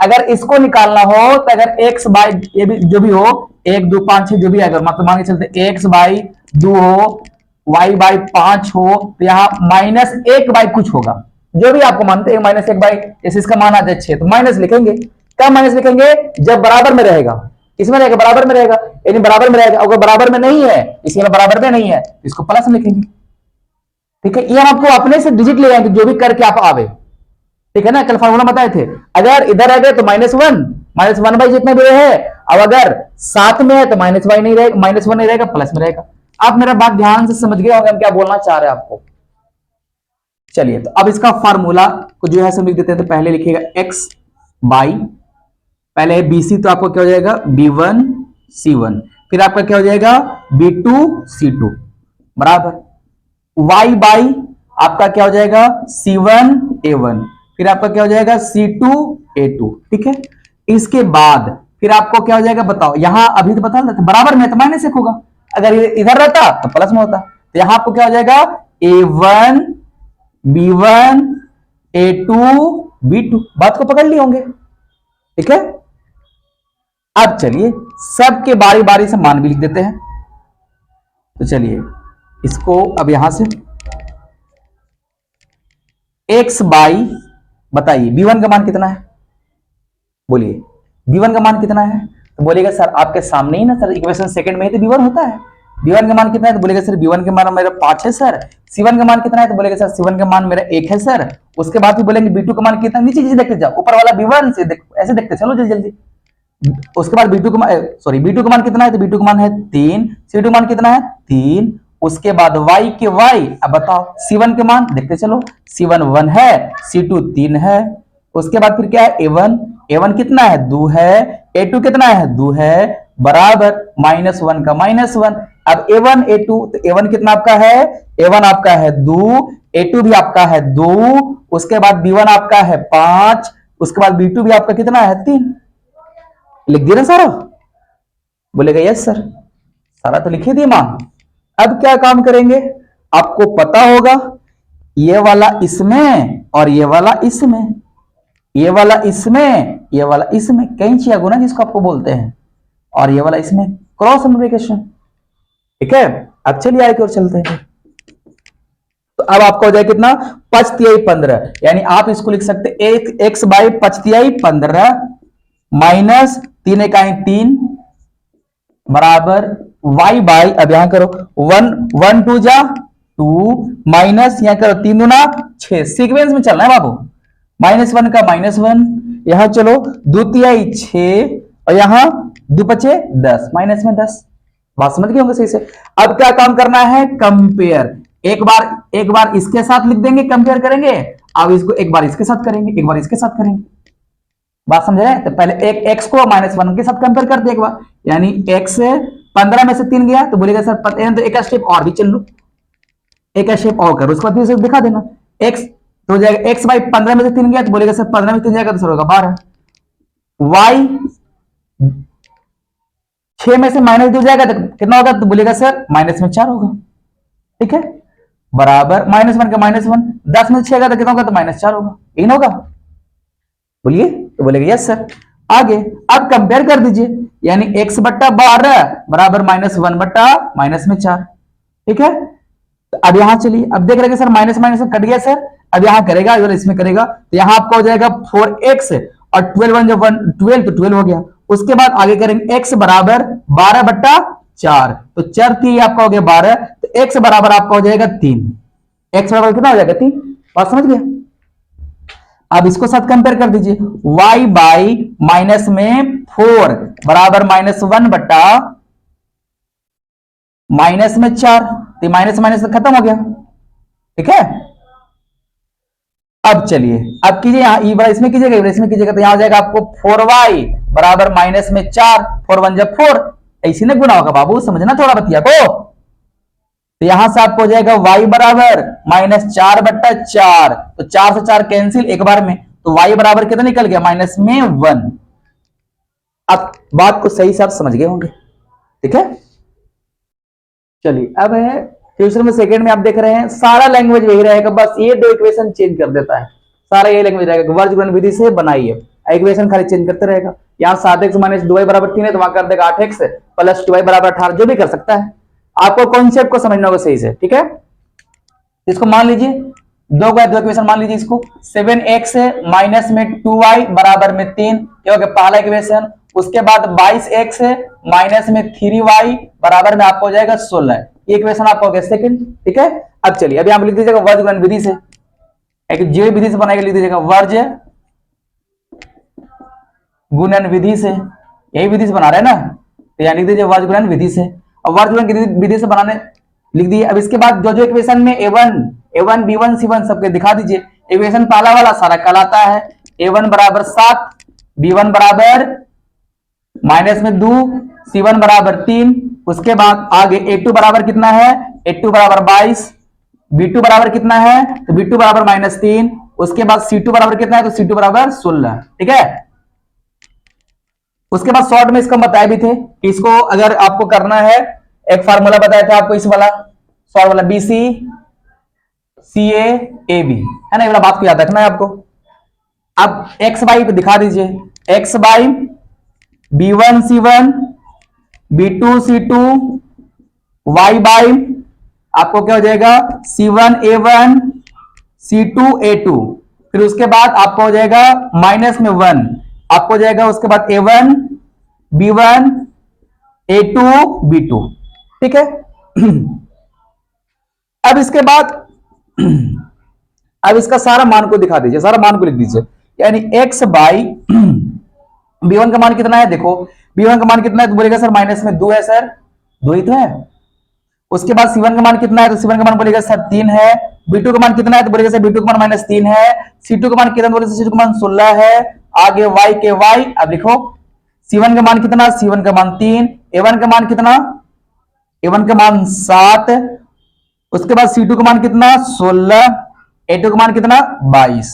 A: अगर इसको निकालना हो तो अगर x बाई ये भी जो भी हो 1 2 5 6 जो भी अगर मतलब मान के चलते x बाई 2 हो, y बाई 5 हो, तो यहाँ -1 बाई कुछ होगा। जो भी आपको मानते हैं -1 बाई, जैसे इसका मान आ जाए 6 तो माइनस लिखेंगे। कब माइनस लिखेंगे? जब बराबर में रहेगा। इसमें रहेगा बराबर में रहेगा, यानी बराबर में रहेगा। अगर बराबर में नहीं है, इसमें बराबर में नहीं है, इसको प्लस में लिखेंगे। ठीक है, ये हम आपको अपने से डिजिट ले जाएंगे जो भी करके आप आवे। ठीक है ना, कल फॉर्मूला बताए थे। अगर इधर आ गए तो -1 बाई जितना भी है। अब अगर साथ में है तो -1 नहीं रहेगा, प्लस में रहेगा। आप मेरा बात ध्यान से समझ गए होंगे हम क्या बोलना चाह रहे हैं आपको। चलिए, तो अब इसका फार्मूला को जो है लिख देते हैं। तो पहले लिखिएगा x बाई, पहले BC तो आपको क्या हो जाएगा? B1 C1, फिर आपका क्या हो जाएगा? B2 C2 बराबर y बाई आपका क्या हो जाएगा? C1 A1, फिर आपका क्या हो जाएगा? C2 A2। ठीक है, इसके बाद फिर आपको क्या हो जाएगा बताओ? यहां अभी तो बता था बराबर में तो -1 होगा, अगर इधर रहता तो प्लस में होता। तो यहां आपको क्या हो जाएगा? A1 B1 A2 B2। बात को पकड़ लिए होंगे। ठीक है, अब चलिए सबके बारी बारी से मान भी लिख देते हैं। तो चलिए इसको अब यहां से x बाई, बताइए B1 का मान कितना है? बोलिए B1 का मान कितना है? तो बोलेगा सर आपके सामने ही ना सर, इक्वेशन सेकंड में ही तो B1 होता है। B1 का मान कितना है? तो बोलेगा सर B1 के मान मेरा 5 है सर। C1 का मान कितना है? तो बोलेगा सर C1 का मान मेरा 1 है सर। उसके बाद भी बोलेंगे B2 का मान कितना, नीचे देखते जाओ, ऊपर वाला B1 से ऐसे देखते चलो जल्दी जल्दी। उसके बाद B2 का मान, सॉरी B2 का मान कितना है? तो B2 का मान है 3। C2 का मान कितना है? 3। उसके बाद y के y, अब बताओ C1 के मान देखते चलो। C1 1 है, C2 3 है। उसके बाद फिर क्या है? A1 कितना है? 2 है। A2 कितना है? 2 है, बराबर -1 का -1। अब A1 A2, तो A1 कितना आपका है? A1 आपका है 2, A2 भी आपका है 2। उसके बाद B1 आपका है 5। उसके बाद B2 भी आपका कितना है? 3। लिख दिया ना सारा? बोलेगा यस सर, सारा तो लिखे दिए मान। अब क्या काम करेंगे? आपको पता होगा ये वाला इसमें और ये वाला इसमें, ये वाला इसमें, ये वाला इसमें, कैंचिया गुना जिसको आपको बोलते हैं, और ये वाला इसमें क्रॉस मल्टीप्लिकेशन। ठीक है, अब चलिए आगे की ओर चलते हैं। तो अब आपका हो जाए कितना? 5×3 = 15, यानी आप इसको लिख सकते x बाई 5×3 माइनस 3 × 3 बराबर y बाई, अब यहां करो 1 2 जा 2 माइनस यहां करो 3 दूना 6, सीक्वेंस में चलना है बाबू। -1 का -1, यहां चलो 2 तिहाई 6 और यहां 2 5 10, माइनस में 10। बात समझ गए होंगे सही से। अब क्या काम करना है? कंपेयर। एक बार इसके साथ लिख देंगे, कंपेयर करेंगे। अब इसको एक बार इसके साथ करेंगे, एक बार इसके साथ करेंगे। बात समझ रहे हैं? तो पहले एक एक्स को -1 के साथ कंपेयर कर दे एक बार, यानी एक्स 15 में से 3 गया तो बोलेगा सर तो एक स्टेप और भी चल लो, एक स्टेप और करो, उसके बाद फिर दिखा देना। एक्स तो हो जाएगा एक्स बाई 15 में से 3 गया तो बोलेगा सर 15 में से 3 जाएगा तो सर होगा 12। वाई 6 में से -2 जाएगा तो कितना होगा तो बोलेगा सर -4 होगा। ठीक है, बराबर -1 का -1, 10 में से 6 का तो कितना होगा तो -4 होगा, इन होगा। बोलिए तो बोलेगा यस सर। आगे अब कंपेयर कर दीजिए, यानी x बट्टा 12 बराबर -1 बट्टा -4। ठीक है, तो अब यहां चलिए, अब देख रहे हैं सर माइनस माइनस कट गया सर, अब यहां करेगा अगर इसमें करेगा तो यहां आपका हो जाएगा 4x और 12 जब 12 तो 12 हो गया। उसके बाद आगे करेंगे x बराबर 12 बट्टा 4, तो 4 3 आपका हो गया 12, तो x बराबर आपका हो जाएगा 3। x बराबर कितना हो जाएगा 3, बात समझ गया। अब इसको साथ कंपेयर कर दीजिए, y बाई माइनस में 4 बराबर -1 बट्टा माइनस में 4, तो माइनस माइनस खत्म हो गया। ठीक है, अब चलिए अब कीजिए यहां ई बड़ा इसमें कीजिएगा, इसमें कीजिएगा तो यहां हो जाएगा आपको 4y बराबर -4, 4 1 जब 4, ऐसे ना गुना होगा बाबू, समझना थोड़ा बतिया को। तो यहां से आपको हो जाएगा y बराबर -4 बट्टा 4, तो 4 से 4 कैंसिल एक बार में, तो y बराबर कितना निकल गया -1। अब बात को सही से आप समझ गए होंगे। ठीक है, चलिए अब है क्वेश्चन में सेकंड में आप देख रहे हैं सारा लैंग्वेज वही रहेगा, बस ये 2 इक्वेशन चेंज कर देता है, सारा ये लैंग्वेज रहेगा। वर्ग गुणन विधि से बनाइए, इक्वेशन खाली चेंज करते रहेगा। यहाँ 7x - 2y बराबर 3 है तो वहां कर देगा 8x प्लस 2y बराबर 18, जो भी कर सकता है, आपको कॉन्सेप्ट को समझना होगा सही से। ठीक है, इसको मान लीजिए दो इक्वेशन मान लीजिए, इसको 7x माइनस में 2y बराबर में 3, क्या हो गया पहला इक्वेशन। उसके बाद 22x माइनस में 3y बराबर में आपको हो जाएगा 16, ये इक्वेशन आपको हो गया सेकंड। ठीक है, अब चलिए अभी आप लिख दीजिएगा वर्ग गुणन विधि से, एक जो विधि से बनाएगा लिख दीजिएगा वर्ग गुणन विधि से, यही विधि से बना रहे हैं ना, तो यहां लिख दीजिए वर्ग गुणन विधि से। अब वर्ग गुणन विधि से बनाने लिख दिए। अब इसके बाद जो इक्वेशन में a1 b1 c1 सबके दिखा दीजिए। इक्वेशन पहला वाला सारा कहलाता है a1 बराबर 7, b1 बराबर माइनस में 2, c1 बराबर 3। उसके बाद आगे a2 बराबर कितना है, a2 बराबर 22, b2 बराबर कितना है तो b2 बराबर -3। उसके बाद c2 बराबर कितना है तो c2 बराबर 16। ठीक है, उसके बाद शॉर्ट में इसको बताए भी थे कि इसको अगर आपको करना है, एक फार्मूला बताया था आपको इस वाला शॉर्ट वाला BC CA AB है ना, ये वाला बात को याद रखना है आपको। अब x बाई पे दिखा दीजिए, x by B1 C1 B2 C2 y by आपको क्या हो जाएगा C1 A1 C2 A2, फिर उसके बाद आपको हो जाएगा माइनस में 1, आपको हो जाएगा उसके बाद A1 B1 A2 B2। ठीक है, अब इसके बाद अब इसका सारा मान को दिखा दीजिए, सारा मान को लिख दीजिए, यानी x बाई b1 का मान कितना है, देखो b1 का मान कितना है तो बोलेगा सर माइनस में 2 है सर, 2 ही तो है। उसके बाद c1 का मान कितना है तो c1 का मान बोलेगा सर 3 है। b2 का मान कितना है तो बोलेगा सर b2 का मान -3 है। c2 का मान कितना बोलेगा c2 का मान 16 है। आगे y के y, अब लिखो c1 का मान कितना, c1 का मान 3, a1 का मान कितना, a1 का मान 7, उसके बाद c2 का मान कितना 16, a2 का मान कितना 22।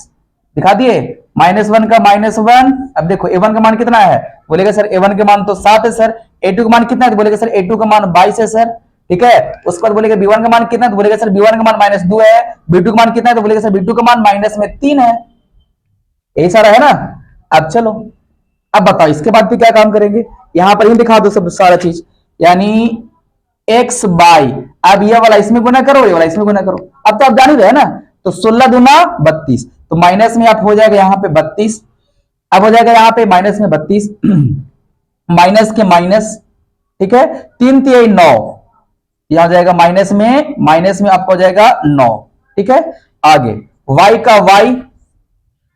A: दिखा दिए, -1 का -1। अब देखो a1 का मान कितना है, बोलेगा सर a1 का मान तो 7 है सर। a2 का मान कितना है तो बोलेगा सर a2 का मान 22 है सर। ठीक है, उसके बाद बोलेगा b1 का मान कितना है तो बोलेगा सर b1 का मान -2 है। b2 का मान कितना है तो बोलेगा सर b2 का मान -3 है। यही सारा है ना। अब चलो अब बताओ इसके बाद भी क्या काम करेंगे, यहां पर ही दिखा दो सब सारा चीज, यानी x बाई, अब ये वाला इसमें गुना करो, ये वाला इसमें गुना करो। अब तो आप जान ही रहे ना, तो 16 दूना 32, तो माइनस में आप हो जाएगा यहाँ पे 32, अब हो जाएगा यहाँ पे माइनस में 32 माइनस के माइनस। ठीक है, 3 3 9, यहां हो जाएगा माइनस में आपको हो जाएगा 9। ठीक है, आगे y का y,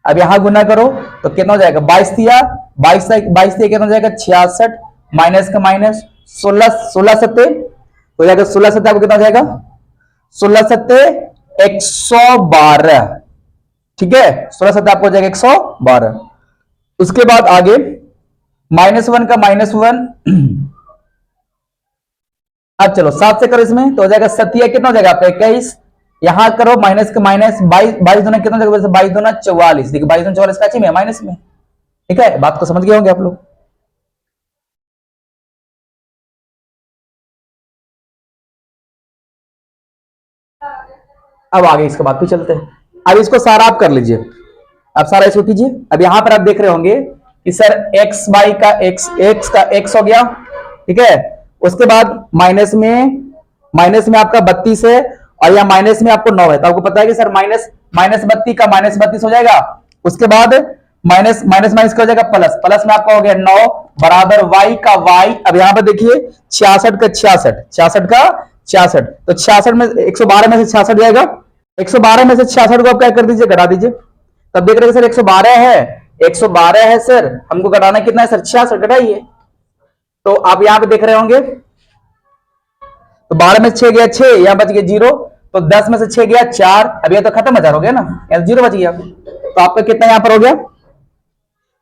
A: अब यहां गुना करो तो कितना हो जाएगा 22 दिया 22 कितना हो जाएगा 66, माइनस का माइनस 16 16 सत्ते हो जाएगा, 16 सत्ते आपको कितना हो जाएगा 16 सत्ते 112, ठीक है, 16 सत्ते आपको हो जाएगा 112। उसके बाद आगे -1 का -1, अब चलो 7 से करो इसमें तो हो जाएगा सत्या कितना हो जाएगा आपका 21, यहां करो माइनस का माइनस 22 दूना कितना हो जाएगा, 22 दूना 44, देखिए 22 दूना 44 का में माइनस में, ठीक है, बात को समझ गए होंगे आप लोग। अब आगे इसके बाद फिर चलते हैं। अब इसको सारा आप कर लीजिए, अब सारा इसको कीजिए। अब यहां पर आप देख रहे होंगे कि सर x बाई का x का x हो गया, ठीक है, उसके बाद माइनस में आपका 32 है और या माइनस में आपको 9 है, तो आपको पता है कि सर माइनस 32 का -32 हो जाएगा। उसके बाद माइनस माइनस माइनस का हो जाएगा प्लस, प्लस में आपका हो गया 9 बराबर y का y। अब यहां पर देखिए 66 का 66, 66 का 66, तो 66 में 112 में से 66 जाएगा, 112 में से 66 को आप क्या कर दीजिए, घटा दीजिए। तब देख रहे हैं सर 112 है, 112 है सर, हमको घटाना कितना है सर 66, घटाइए। तो आप यहां पे देख रहे होंगे तो 12 में से 6 गया 6, यहां बच गया 0, तो 10 में से 6 गया 4, अब ये तो खत्म हजार हो गया ना, यहां 0 बच गया। तो आपका कितना यहां पर हो गया,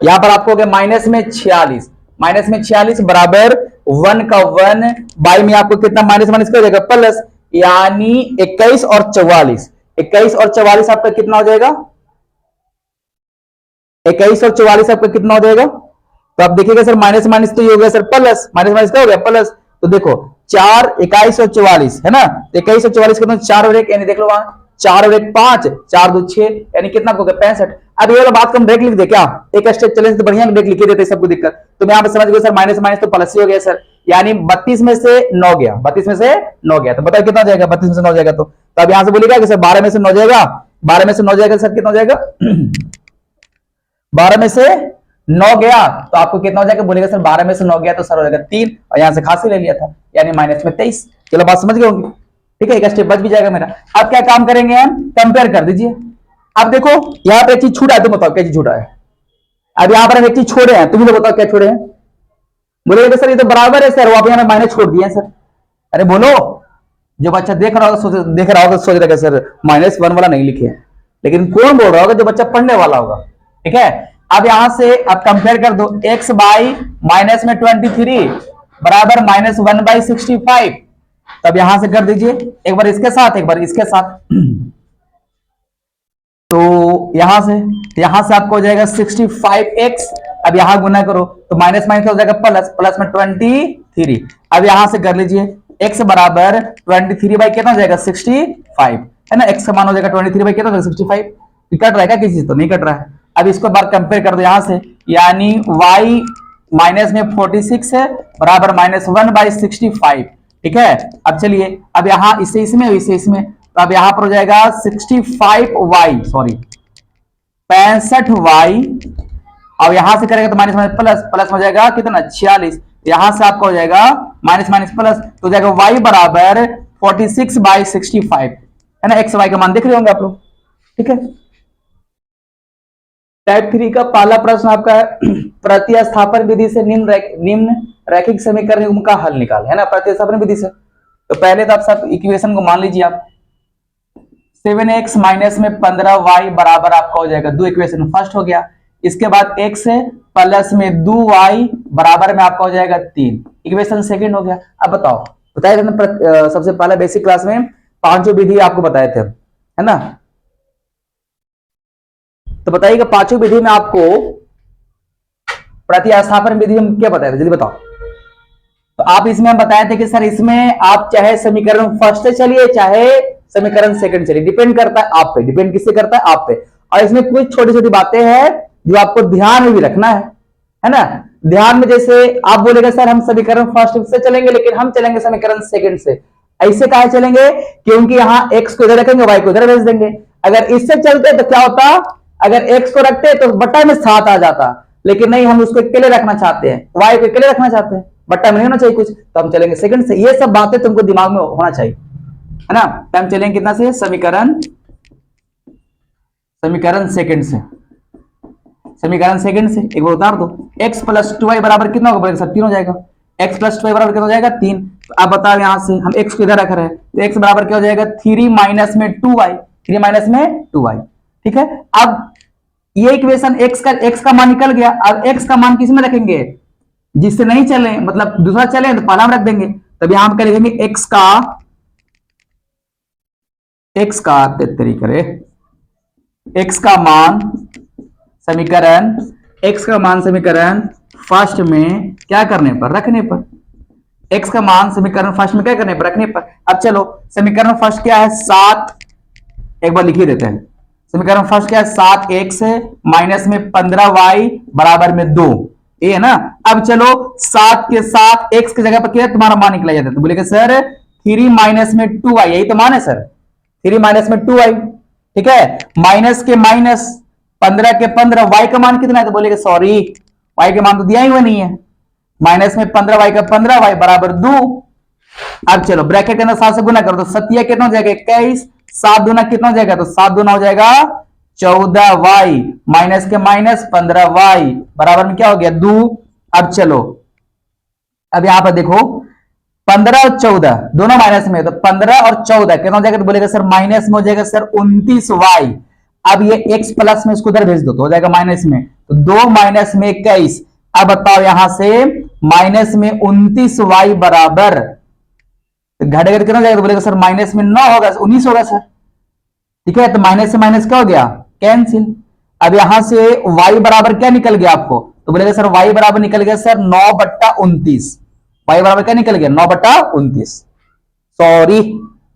A: यहां पर आपको हो गया माइनस में 46 बराबर 1 का 1 बाई में आपको कितना माइनस माइनस कर जाएगा प्लस, यानी 21 और 44, 21 और 44 आपका कितना हो जाएगा, 21 और 44 आपका कितना हो जाएगा। तो आप देखिएगा सर माइनस माइनस तो ये हो गया सर प्लस, माइनस माइनस क्या हो गया प्लस, तो देखो 4 21 और 44 है ना, 21 और 44 कितना 4 और 1 यानी देख लो वहां 4 और 1 5, 4 2 6 यानी कितना हो गया 65। अब ये वाला बात को हम डायरेक्ट लिख दे क्या, एक स्टेप चले तो बढ़िया डायरेक्ट लिख देते सबको दिक्कत, तो मैं यहां पर समझ गया सर माइनस माइनस तो प्लस ही हो गया सर, यानी 32 में से 9 गया, 32 में से 9 गया, तो बताओ कितना हो जाएगा 32 में से 9 जाएगा, तो अब यहां से बोलेगा कि सर 12 में से 9 जाएगा, 12 में से 9 जाएगा सर कितना हो जाएगा 12 में से 9 गया तो आपको कितना हो जाएगा, बोलेगा सर 12 में से 9 गया तो सर हो जाएगा 3, और यहां से खास ही ले लिया था यानी माइनस में 23। चलो बात समझ गए होंगे, ठीक है, एक स्टेप बच भी जाएगा मेरा। अब क्या काम करेंगे हम, कंपेयर कर दीजिए। अब देखो यहां पे एक चीज छूटा है, तुम बताओ क्या चीज छूटा है। अब यहां पर हम एक चीज छोड़े हैं, तुम लोग बताओ क्या छोड़े हैं, बोलेगा सर ये तो बराबर है सर, वो आप यहां माइनस छोड़ दिए सर। अरे बोलो, जो बच्चा देख रहा होगा देख रहा होगा सोच रहा है सर -1 वाला नहीं लिखे, लेकिन कौन बोल रहा होगा, जो बच्चा पढ़ने वाला होगा, ठीक है। अब यहां से अब कंपेयर कर दो, x बाई माइनस में 23 बराबर -1/65, तब यहां से कर दीजिए एक बार इसके साथ एक बार इसके साथ, तो यहां से आपको हो जाएगा 65x, अब यहां गुना करो तो माइनस माइनस हो जाएगा प्लस, प्लस में 23, अब यहां से कर लीजिए x बराबर 23 बाई कितना हो जाएगा 65 है ना, x का मान हो जाएगा 23 बाई कितना हो जाएगा 65, कट रहा है क्या किसी से, तो नहीं कट रहा है। अब इसको बार कंपेयर कर दो यहां से, यानी y माइनस में 46 है बराबर -1/65, ठीक है। अब चलिए अब यहां इससे इसमें इसे इसमें, तो अब यहां पर हो जाएगा 65y सॉरी 65y, अब यहां से करेगा तो माइनस माइनस प्लस, प्लस हो जाएगा कितना 46, यहां से आपका हो जाएगा माइनस माइनस प्लस, तो हो जाएगा y बराबर 46/65 है ना, x y का मान देख रहे होंगे आप लोग, ठीक है। टाइप 3 का पहला प्रश्न आपका है प्रतिस्थापन विधि से निम्न रैखिक समीकरण का हल निकाल, है ना, प्रतिस्थापन विधि से। तो पहले तो आप सब इक्वेशन को मान लीजिए, आप 7x माइनस में 15y बराबर आपका हो जाएगा 2, इक्वेशन फर्स्ट हो गया। इसके बाद x है प्लस में 2y बराबर में आपका हो जाएगा 3, इक्वेशन सेकंड हो गया। अब बताओ, बताया था ना सबसे पहले बेसिक क्लास में पांचों विधि आपको बताए थे, है ना, तो बताइएगा पांचों विधि में आपको प्रतिस्थापन विधि में क्या बताया था, जल्दी बताओ। तो आप इसमें हम बताए थे कि सर इसमें आप चाहे समीकरण फर्स्ट से चलिए चाहे समीकरण सेकंड चलिए, डिपेंड करता है आप पे, डिपेंड किससे करता है आप पे। और इसमें कुछ छोटी छोटी बातें हैं जो आपको ध्यान में भी रखना है ना, ध्यान में। जैसे आप बोलेगा सर हम समीकरण फर्स्ट से चलेंगे लेकिन हम चलेंगे समीकरण सेकंड से, ऐसे कहा चलेंगे क्योंकि यहां x को इधर रखेंगे y को इधर भेज देंगे। अगर इससे चलते तो क्या होता, अगर x को रखते तो बट्टा में 7 आ जाता, लेकिन नहीं हम उसको अकेले रखना चाहते हैं, y को अकेले रखना चाहते हैं, बट्टा में नहीं होना चाहिए कुछ, तो हम चलेंगे सेकंड से। ये सब बातें तुमको दिमाग में होना चाहिए, है ना। तो हम चलेंगे कितना से, समीकरण सेकंड से, समीकरण सेकंड से एक बार उतार दो, x प्लस 2y बराबर कितना होगा सर 3 हो जाएगा, x प्लस 2y बराबर कितना हो जाएगा 3, तो आप बताओ यहां से हम x को इधर रख रहे हैं तो x बराबर क्या हो जाएगा 3 माइनस में 2y, 3 माइनस में 2y। ठीक है, अब ये इक्वेशन x का मान निकल गया। अब x का मान किस में रखेंगे, जिससे नहीं चले मतलब दूसरा चले तो पहला में रख देंगे। तब यहां पर लिखेंगे x का तेरी करे x का मान समीकरण फर्स्ट में क्या करने पर, रखने पर। x का मान समीकरण फर्स्ट में क्या करने पर, रखने पर। अब चलो समीकरण फर्स्ट क्या है 7, एक बार लिख ही देते हैं। समीकरण फर्स्ट क्या है 7x माइनस में 15y बराबर में 2, ये है ना। अब चलो 7 के साथ x की जगह पर क्या तुम्हारा मान निकला जाता है, तो बोलेगा सर 3 माइनस में 2y, यही तो मान है सर, 3 माइनस में 2y। ठीक है, माइनस के माइनस 15 के 15, y का मान कितना है, तो बोलेगा सॉरी y का मान तो दिया ही हुआ नहीं है। माइनस में 15y का 15y बराबर 2। अब चलो ब्रैकेट के अंदर 7 से गुना करो तो सत्या कितना हो जाएगा 21, 7 दूना कितना हो जाएगा, तो 7 दूना हो जाएगा 14y माइनस के माइनस 15y बराबर में क्या हो गया 2। अब चलो अब यहां पर देखो 15 और 14 दोनों माइनस में, तो 15 और 14 कितना हो जाएगा, तो बोलेगा सर माइनस में हो जाएगा सर 29y। अब ये x प्लस में इसको उधर भेज दो तो हो जाएगा माइनस में, तो 2 माइनस में 21। अब बताओ यहां से माइनस में 29y बराबर घटेगा तो कितना जाएगा, तो बोलेगा सर माइनस में 9 होगा 19 होगा सर। ठीक है, तो माइनस से माइनस क्या हो गया कैंसिल। अब यहां से y बराबर क्या निकल गया आपको, तो बोलेगा सर y बराबर निकल गया सर 9/29। y बराबर क्या निकल गया 9/29, सॉरी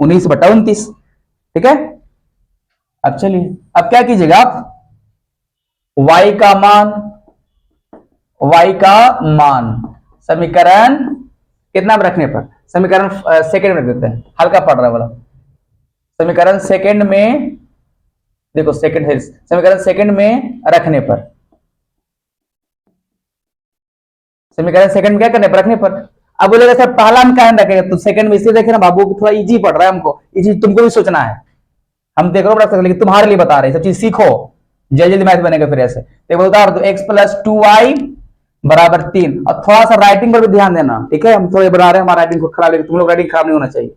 A: 19/29। ठीक है, अब चलिए अब क्या कीजिएगा आप y का मान समीकरण कितना में रखने पर, समीकरण सेकंड में रख देते हैं, हल्का पड़ रहा है वाला। समीकरण सेकंड में देखो समीकरण सेकंड में रखने पर, समीकरण सेकंड में क्या करने पर, रखने पर। अब बोलेगा सर पहला हम कहां रखेगा, तो सेकंड में इसलिए देखे ना बाबू थोड़ा इजी पड़ रहा है हमको, ये चीज तुमको भी सोचना है। हम देख रहे हो लेकिन तुम्हारे लिए बता रहे हैं, सब चीज सीखो, जल्दी मैथ बनेगा फिर ऐसे। देखो बता दो x प्लस 2y बराबर 3, और थोड़ा सा राइटिंग पर भी ध्यान देना। ठीक है, हम थोड़े बना रहे हैं, हमारा राइटिंग खराब है, तुम लोग राइटिंग खराब नहीं होना चाहिए।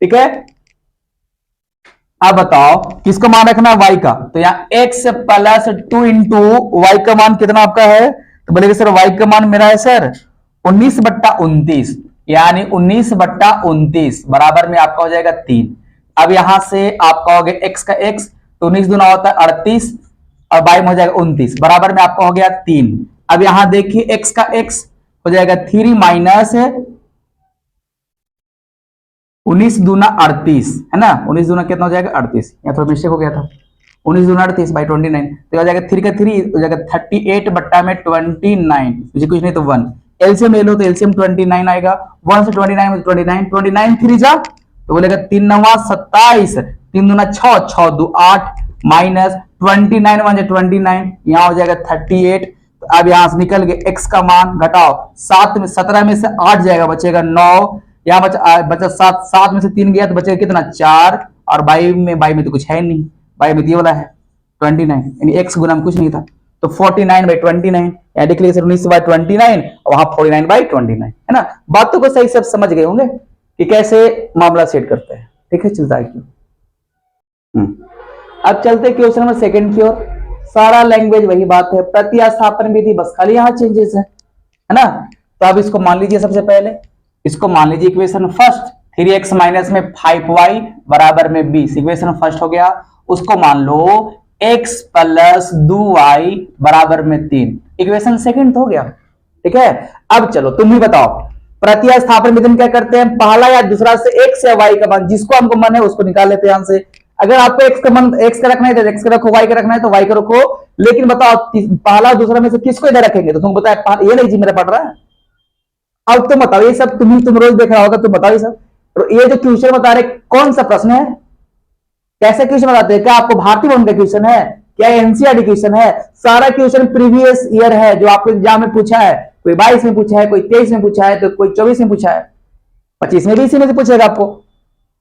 A: ठीक है, अब बताओ किसको मान रखना y का, तो यहाँ x प्लस 2 इंटू वाई का मान कितना आपका है, तो बोलेगा सर y का मान मेरा है सर 19/29, यानी 19/29 बराबर में आपका हो जाएगा 3। अब यहां से आपका हो गया x का x, तो 19 दूना होता है 38 और 22 हो जाएगा 29 बराबर में आपका हो गया 3। अब यहां देखिए x का x हो जाएगा 3 माइनस 19 दूना 38 है ना, 19 दूना कितना हो जाएगा 38, यहाँ थोड़ा मिस्टेक हो गया था, 19 दूना 38/29 तो हो जाएगा 3 का 3 हो जाएगा 38/29, मुझे कुछ नहीं तो 1 एलसीएम ले लो, तो एलसीएम 29 आएगा, 1 से 29 में 29 3 जा तो बोलेगा 3 9 27, 3 दूना 6 6 2 8 माइनस 29 1 से 29, यहाँ हो जाएगा 38। तो अब यहां से निकल गए x का मान घटाओ 7 में 17 में से 8 जाएगा बचेगा 9, यहाँ बचा 7 में से 3 गया तो बचेगा कितना 4, और 22 में तो कुछ है नहीं, 22 में ये वाला है 29, यानी x गुना में कुछ नहीं था, तो 49/29 या देख लीजिए 19/29 और वहां 49/29 है ना। बातों को सही से समझ गए होंगे कि कैसे मामला सेट करते हैं। ठीक है, चलता है क्यों। अब चलते क्वेश्चन नंबर सेकंड की ओर। सारा लैंग्वेज वही बात है, प्रतिस्थापन विधि, बस खाली यहाँ चेंजेस है ना। तो अब इसको मान लीजिए, सबसे पहले इसको मान लीजिए इक्वेशन फर्स्ट 3x माइनस में 5y बराबर में 20, इक्वेशन फर्स्ट हो गया। उसको मान लो x प्लस 2y बराबर में 3, इक्वेशन सेकंड हो गया। ठीक है, अब चलो तुम ही बताओ प्रतिस्थापन विधि में क्या करते हैं, पहला या दूसरा से x या y का मान जिसको हमको मन है उसको निकाल लेते हैं यहां से। अगर आपको x का मान x का रखना है तो x का रखो, y का रखना है तो y का रखो, लेकिन बताओ पहला दूसरा में से किसको इधर रखेंगे, तो तुम बताओ, ये नहीं जी मेरा पढ़ रहा है। अब तुम बताओ, ये सब तुम रोज देख रहा होगा, तुम बताओ ये सब, ये जो क्वेश्चन बता रहे कौन सा प्रश्न है, कैसे क्वेश्चन बताते हैं, क्या आपको भारतीय भवन का क्वेश्चन है, क्या एनसीईआरटी क्वेश्चन है, सारा क्वेश्चन प्रीवियस ईयर है जो आपको एग्जाम में पूछा है, कोई 22 में पूछा है, कोई 23 में पूछा है, तो कोई 24 में पूछा है, 25 में भी इसी में से पूछेगा आपको।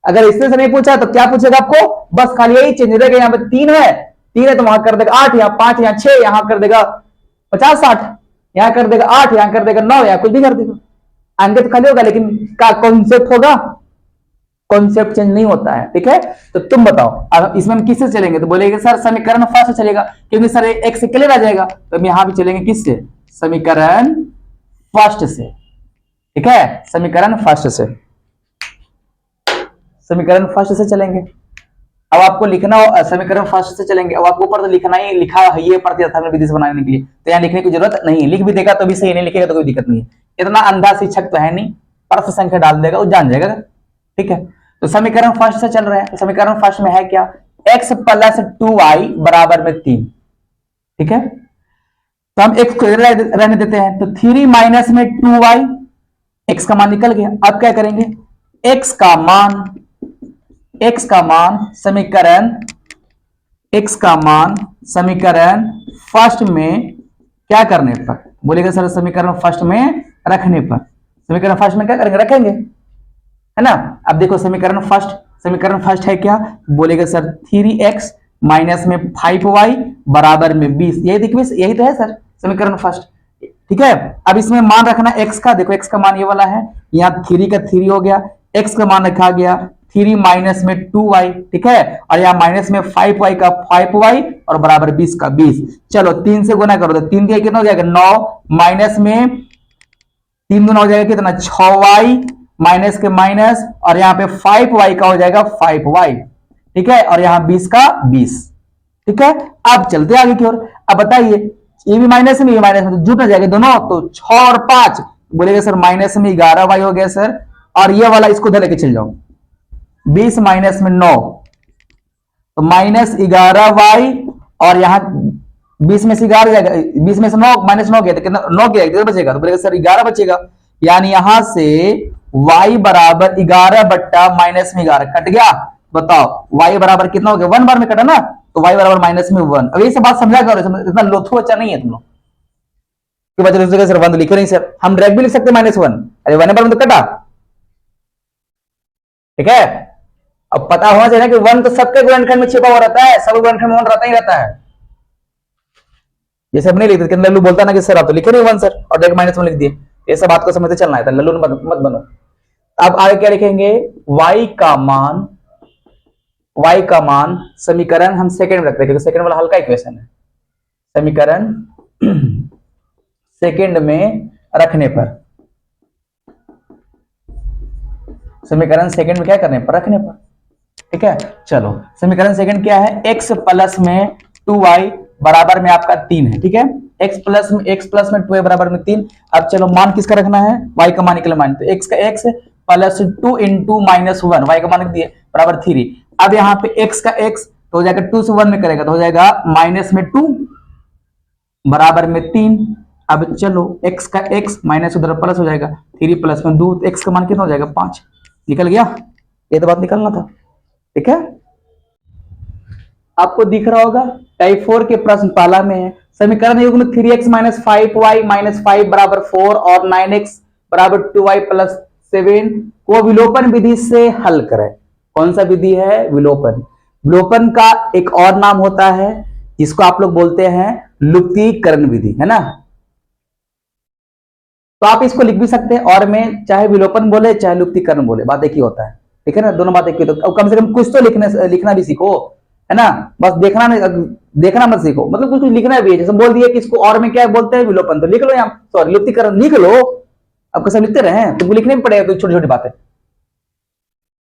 A: अगर इसमें से नहीं पूछा तो क्या पूछेगा आपको, बस खाली यही चेंज रहेगा, यहाँ पे 3 है तो वहां कर देगा 8, यहाँ 5, यहाँ 6, यहाँ कर देगा 50 60, यहाँ कर देगा 8, यहाँ कर देगा 9, या कुछ भी कर देगा। अंकित खाली होगा लेकिन का कॉन्सेप्ट होगा, कॉन्सेप्ट चेंज नहीं होता है, ठीक है। तो तुम बताओ अब इसमें हम किससे चलेंगे, तो बोलेंगे सर समीकरण फर्स्ट से चलेगा, क्योंकि सर एक्स क्लियर आ जाएगा, तो हम यहां भी चलेंगे किससे, समीकरण फर्स्ट से, ठीक है, समीकरण फर्स्ट से, समीकरण फर्स्ट से चलेंगे। अब आपको लिखना हो समीकरण फर्स्ट से चलेंगे, अब आपको ऊपर तो लिखना ही लिखा है ये प्रतिस्थापन विधि से बनाने के लिए, तो यहाँ लिखने की जरूरत नहीं है, लिख भी देगा तो भी सही, नहीं लिखेगा तो कोई दिक्कत नहीं है, इतना अंधा शिक्षक तो है नहीं, प्रश्न संख्या डाल देगा वो जान जाएगा, ठीक है। तो समीकरण फर्स्ट से चल रहे हैं, तो समीकरण फर्स्ट में है क्या, x प्लस 2y बराबर में 3, ठीक है। तो हम x को रहने देते हैं, तो 3 माइनस में 2y, x का मान निकल गया। अब क्या करेंगे, x का मान समीकरण फर्स्ट में क्या करने पर, बोलेगा सर समीकरण फर्स्ट में रखने पर, समीकरण फर्स्ट में क्या करेंगे, रखेंगे, है ना। अब देखो समीकरण फर्स्ट है क्या, बोलेगा सर 3x माइनस में 5y बराबर में 20, यही तो है सर समीकरण फर्स्ट, ठीक है। अब इसमें मान रखना x का, देखो x का मान ये वाला है, यहाँ 3 का 3 हो गया, x का मान रखा गया 3 माइनस में 2y, ठीक है, और यहाँ माइनस में 5y का 5y और बराबर 20 का 20। चलो 3 से गुना करो तो 3 के कितना हो जाएगा 9, माइनस में 3 गुना हो जाएगा कितना 6y, माइनस के माइनस, और यहाँ पे 5y का हो जाएगा 5y, ठीक है, और यहाँ 20 का 20, ठीक है। अब चलते आगे की ओर, अब बताइए ये भी माइनस में, ये माइनस में, तो जुट जाएगा दोनों, तो 6 और 5 बोलेगा सर माइनस में 11y हो गया सर, और ये वाला इसको उधर लेके चल जाओ, 20 माइनस में 9, तो माइनस 11y, और यहाँ 20 में से 11 जाएगा, 20 में से 9 माइनस 9 गया तो कितना 9 गया, कितना बचेगा, तो बोलेगा सर 11 बचेगा, यानी यहां से y बराबर 11 बट्टा माइनस में 11 कट गया। बताओ y बराबर कितना हो गया, 1 बार में कटा ना, तो y बराबर माइनस में 1। अब ये सब बात समझा करो, इतना लोथू अच्छा नहीं है तुम लोग की वजह से, सर 1 लिखो नहीं सर, हम डायरेक्ट भी लिख सकते -1, अरे 1 बार में तो कटा, ठीक है। अब पता होना चाहिए ना कि 1 तो सबके गुणनखंड में छिपा हुआ रहता है, सब गुणनखंड में 1 रहता ही रहता है, ये सब नहीं लिखते, लल्लू बोलता ना कि सर आप तो लिखे नहीं 1 सर और डायरेक्ट -1 लिख दिए, ये सब बात को समझते चलना है, लल्लू मत बनो। अब आगे क्या लिखेंगे, y का मान समीकरण हम सेकंड में रखते हैं क्योंकि सेकंड वाला हल्का इक्वेशन है, समीकरण सेकंड में रखने पर, समीकरण सेकंड में क्या करने पर, रखने पर, ठीक है। चलो समीकरण सेकंड क्या है, x प्लस में 2y बराबर में आपका 3 है, ठीक है, x प्लस में 2y बराबर में 3। अब चलो मान किसका रखना है, y का मान निकले मान, तो x का x plus 2 into minus 1, y का मान दिए बराबर 3। अब यहाँ पे x का x तो हो जाएगा 2 से 1 में करेगा तो हो जाएगा माइनस में 2 बराबर में 3। अब चलो x का x माइनस उधर प्लस हो जाएगा, 3 प्लस में 2, तो x का मान कितना हो जाएगा 5, निकल गया, ये तो बात निकलना था, ठीक है। आपको दिख रहा होगा टाइप 4 के प्रश्न पहला में है, समीकरण युग्म 3x माइनस 5y माइनस 5 बराबर 4 और 9x बराबर 2y प्लस 7 को विलोपन विधि से हल करें। कौन सा विधि है, विलोपन। विलोपन का एक और नाम होता है जिसको आप लोग बोलते हैं लुप्तीकरण विधि, है ना। तो आप इसको लिख भी सकते हैं और में चाहे विलोपन बोले चाहे लुप्तीकरण बोले, बात एक ही होता है, ठीक है ना, दोनों बात एक ही। तो कम से कम कुछ तो लिखना भी सीखो, है ना, बस देखना मत सीखो, मतलब कुछ लिखना भी है। जैसे बोल दिया कि इसको और में क्या बोलते हैं, विलोपन, तो लिख लो यहाँ, सॉरी लुप्तीकरण लिख लो, आपको सब लिखते रहे तुमको लिखने भी पड़ेगा छोटी छोटी बातें।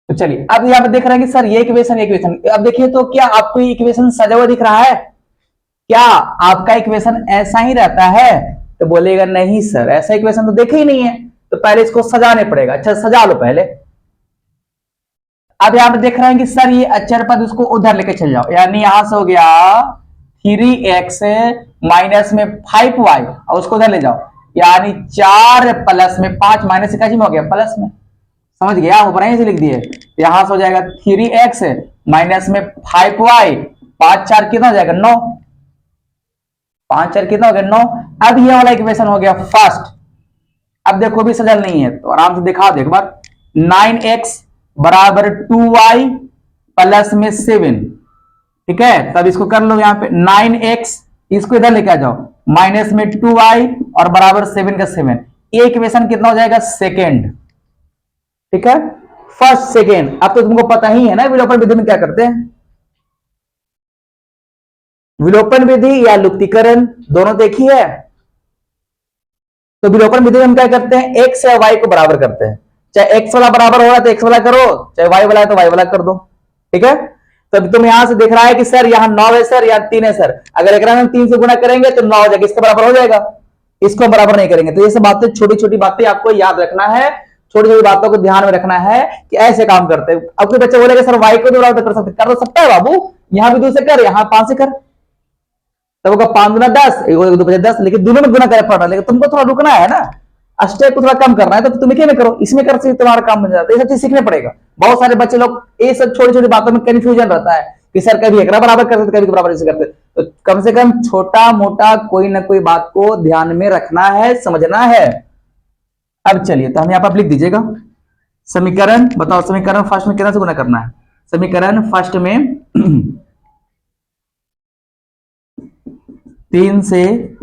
A: तो चलिए अब यहाँ पे देख रहे हैं कि सर ये इक्वेशन, अब देखिए तो क्या आपको इक्वेशन सजा हुआ दिख रहा है, क्या आपका इक्वेशन ऐसा ही रहता है, तो बोलेगा नहीं सर ऐसा इक्वेशन तो देखे ही नहीं है, तो पहले इसको सजाने पड़ेगा। अच्छा सजा लो पहले। अब यहां पे देख रहे हैं कि सर ये अचर पद उसको उधर लेके चल जाओ, यानी यहां से हो गया 3x माइनस में 5y और उसको उधर ले जाओ, यानी 4 प्लस में 5 माइनस से हो गया प्लस में, समझ गया, ऊपर यहीं से लिख दिए, यहां से हो जाएगा 3x माइनस में 5y, 5 4 कितना हो जाएगा 9, 5 4 कितना हो गया 9। अब ये वाला इक्वेशन हो गया फर्स्ट। अब देखो भी सजल नहीं है तो आराम से दिखा दो एक बार, 9x बराबर 2y प्लस में 7, ठीक है। तब इसको कर लो यहाँ पे 9x, इसको इधर लेके आ जाओ, माइनस में 2y और बराबर 7 का 7, ये इक्वेशन कितना हो जाएगा, सेकेंड। ठीक है, फर्स्ट सेकेंड। अब तो तुमको पता ही है ना विलोपन विधि में क्या करते हैं, विलोपन विधि या लुप्तीकरण दोनों देखी है। तो विलोपन विधि में हम क्या करते हैं, एक्स या वाई को बराबर करते हैं। चाहे एक्स वाला बराबर हो रहा है तो एक्स वाला करो, चाहे वाई वाला है तो वाई वाला कर दो। ठीक है, तो तुम यहां से देख रहा है कि सर यहाँ 9 है सर, यहाँ 3 है सर, अगर एक में 3 से गुना करेंगे तो 9 हो जाएगा, इसके बराबर हो जाएगा, इसको बराबर नहीं करेंगे। तो ये सब बातें, छोटी छोटी बातें आपको याद रखना है, छोटी छोटी बातों को ध्यान में रखना है कि ऐसे काम करते हैं। अब कोई बच्चे बोलेगा सर वाई को तो बराबर कर सकते, कर तो सकता है बाबू, यहां भी 2 से कर, यहां 5 से कर, तब होगा 5 गुना 10, 1 2 5 10, लेकिन दोनों में गुना कर पड़ रहा है, लेकिन तुमको थोड़ा रुकना है ना, स्टेप को थोड़ा कम करना है, तो तुम क्या में करो, इसमें कर सकते, तुम्हारा काम बन जाता है। ये सब चीज सीखने पड़ेगा। बहुत सारे बच्चे लोग ये सब छोटी छोटी बातों में कंफ्यूजन रहता है कि सर कभी एक बराबर करते, कभी बराबर ऐसे करते। तो कम से कम छोटा मोटा कोई ना कोई बात को ध्यान में रखना है, समझना है। अब चलिए, तो हम यहाँ पर लिख दीजिएगा समीकरण, बताओ समीकरण फर्स्ट में कितना से गुना करना है, समीकरण फर्स्ट में 3 से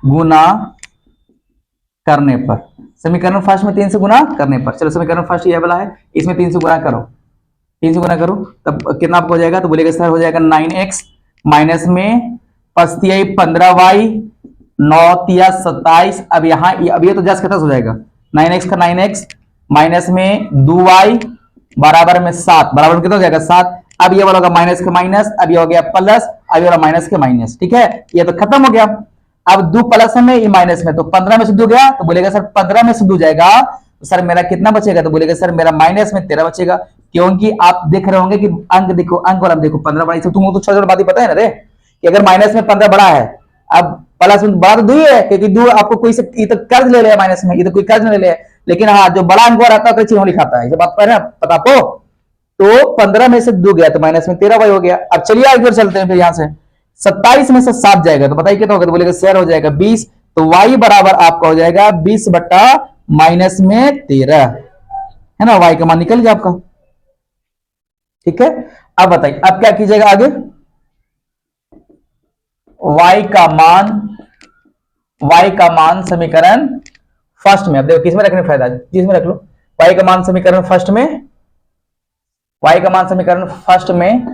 A: गुना करने पर, समीकरण फर्स्ट में 3 से गुना करने पर, चलो समीकरण फर्स्ट ये वाला है, इसमें 3 से गुना करो, 3 से गुना करो, तब कितना आपको हो जाएगा, तो बोलेगा सर हो जाएगा 9x माइनस में 15y 9 तिया 27। अब यहाँ अब ये तो जस्ट खत्म हो जाएगा, 9x का 9x माइनस में 2y बराबर में 7, बराबर में कितना हो जाएगा 7। अब ये वाला होगा माइनस के माइनस, अब ये हो गया प्लस, अब ये वाला माइनस के माइनस। ठीक है, ये तो खत्म हो गया। अब 2 प्लस में, ये माइनस में, तो 15 में से 2 गया, तो बोलेगा सर 15 में से 2 जाएगा, तो सर मेरा कितना बचेगा, तो बोलेगा सर मेरा माइनस में 13 बचेगा। क्योंकि आप देख रहे होंगे कि अंक देखो, अंक वाला देखो 15 बड़ा, तुमको तो छोटा बात ही पता है ना रे, कि अगर माइनस में 15 बड़ा है, अब प्लस में बड़ा तो 2 ही है, क्योंकि 2 आपको कोई से ये तो कर्ज ले लिया माइनस में, ये तो कोई कर्ज नहीं ले लिया, लेकिन हाँ जो बड़ा अंक रहता है चिन्ह लिखाता है, ये बात पर पता आपको। तो 15 में से 2 गया तो माइनस में 13 हो गया। अब चलिए आगे चलते हैं, फिर यहां से 27 में से 7 जाएगा तो बताइए कितना होगा, तो बोलेगा शेयर हो जाएगा 20, तो y बराबर आपका हो जाएगा 20 बट्टा माइनस में 13, है ना, y का मान निकल गया आपका। ठीक है, अब बताइए अब क्या कीजिएगा आगे, y का मान समीकरण फर्स्ट में, अब देखो किसमें रखने फायदा, जिसमें रख लो, y का मान समीकरण फर्स्ट में, y का मान समीकरण फर्स्ट में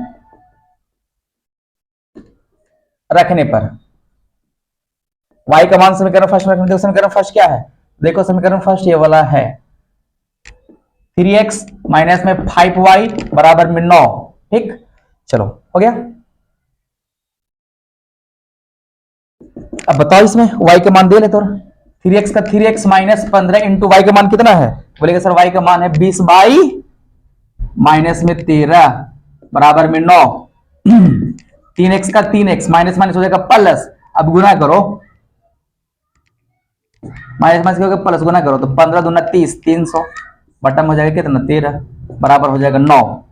A: रखने पर, y का मान समीकरण फर्स्ट में रखने, देखो समीकरण फर्स्ट क्या है, देखो समीकरण फर्स्ट ये वाला है 3x माइनस में 5y बराबर में 9। ठीक, चलो हो गया। अब बताओ इसमें y का मान दे ले, तो 3x का 3x माइनस 15 इंटू y का मान कितना है, बोलेगा सर y का मान है 20 बाई माइनस में 13 बराबर में 9। 3x का 3x माइनस माइनस हो जाएगा प्लस, अब गुना करो, माइनस माइनस होगा प्लस, गुना करो तो 15 दूना 30, 300 बटा में हो जाएगा कितना 13 बराबर हो जाएगा 9।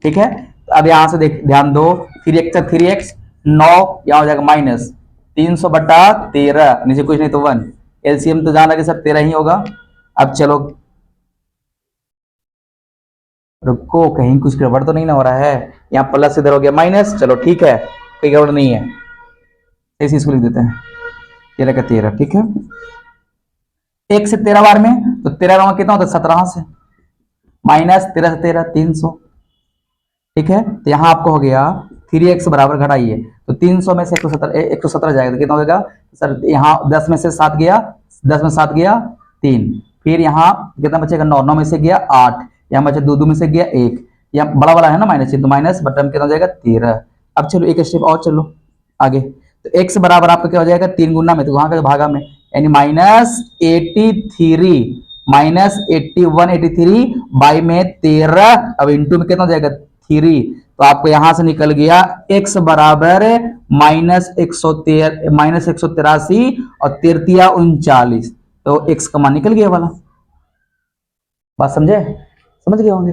A: ठीक है, तो अब यहां से देख ध्यान दो, 3x का 3x 9, यहां हो जाएगा माइनस 300 बटा 13, नीचे कुछ नहीं तो 1, एलसीएम तो जाना कि सर 13 ही होगा। अब चलो रुको, कहीं कुछ गड़बड़ तो नहीं ना हो रहा है, यहाँ प्लस इधर हो गया माइनस, चलो ठीक है कोई गड़बड़ नहीं है, इसी इसको लिख देते हैं 13 का 13। ठीक है, 1 से 13 बार में, तो 13 कितना होता है 17 से, माइनस 13 से 13 300। ठीक है, तो यहाँ आपको हो गया 3x बराबर घटाइए, तो 300 में से 117 जाएगा, तो कितना हो जाएगा सर, यहाँ 10 में से 7 गया, 10 में 7 गया 3, फिर यहाँ कितना बचेगा 9, 9 में से गया 8, यहाँ बचे 2 में से गया 1, यहाँ बड़ा वाला है ना माइनस, तो माइनस बटन कितना हो जाएगा 13। अब चलो एक स्टेप और चलो आगे, तो x बराबर आपका क्या हो जाएगा 3 गुना में, तो वहां का भागा में, यानी माइनस 83 माइनस 81 83 बाई में 13, अब इंटू में कितना हो जाएगा 3, तो आपको यहां से निकल गया x बराबर माइनस 183 और 39, तो x का मान निकल गया वाला, बात समझे, समझ गए होंगे।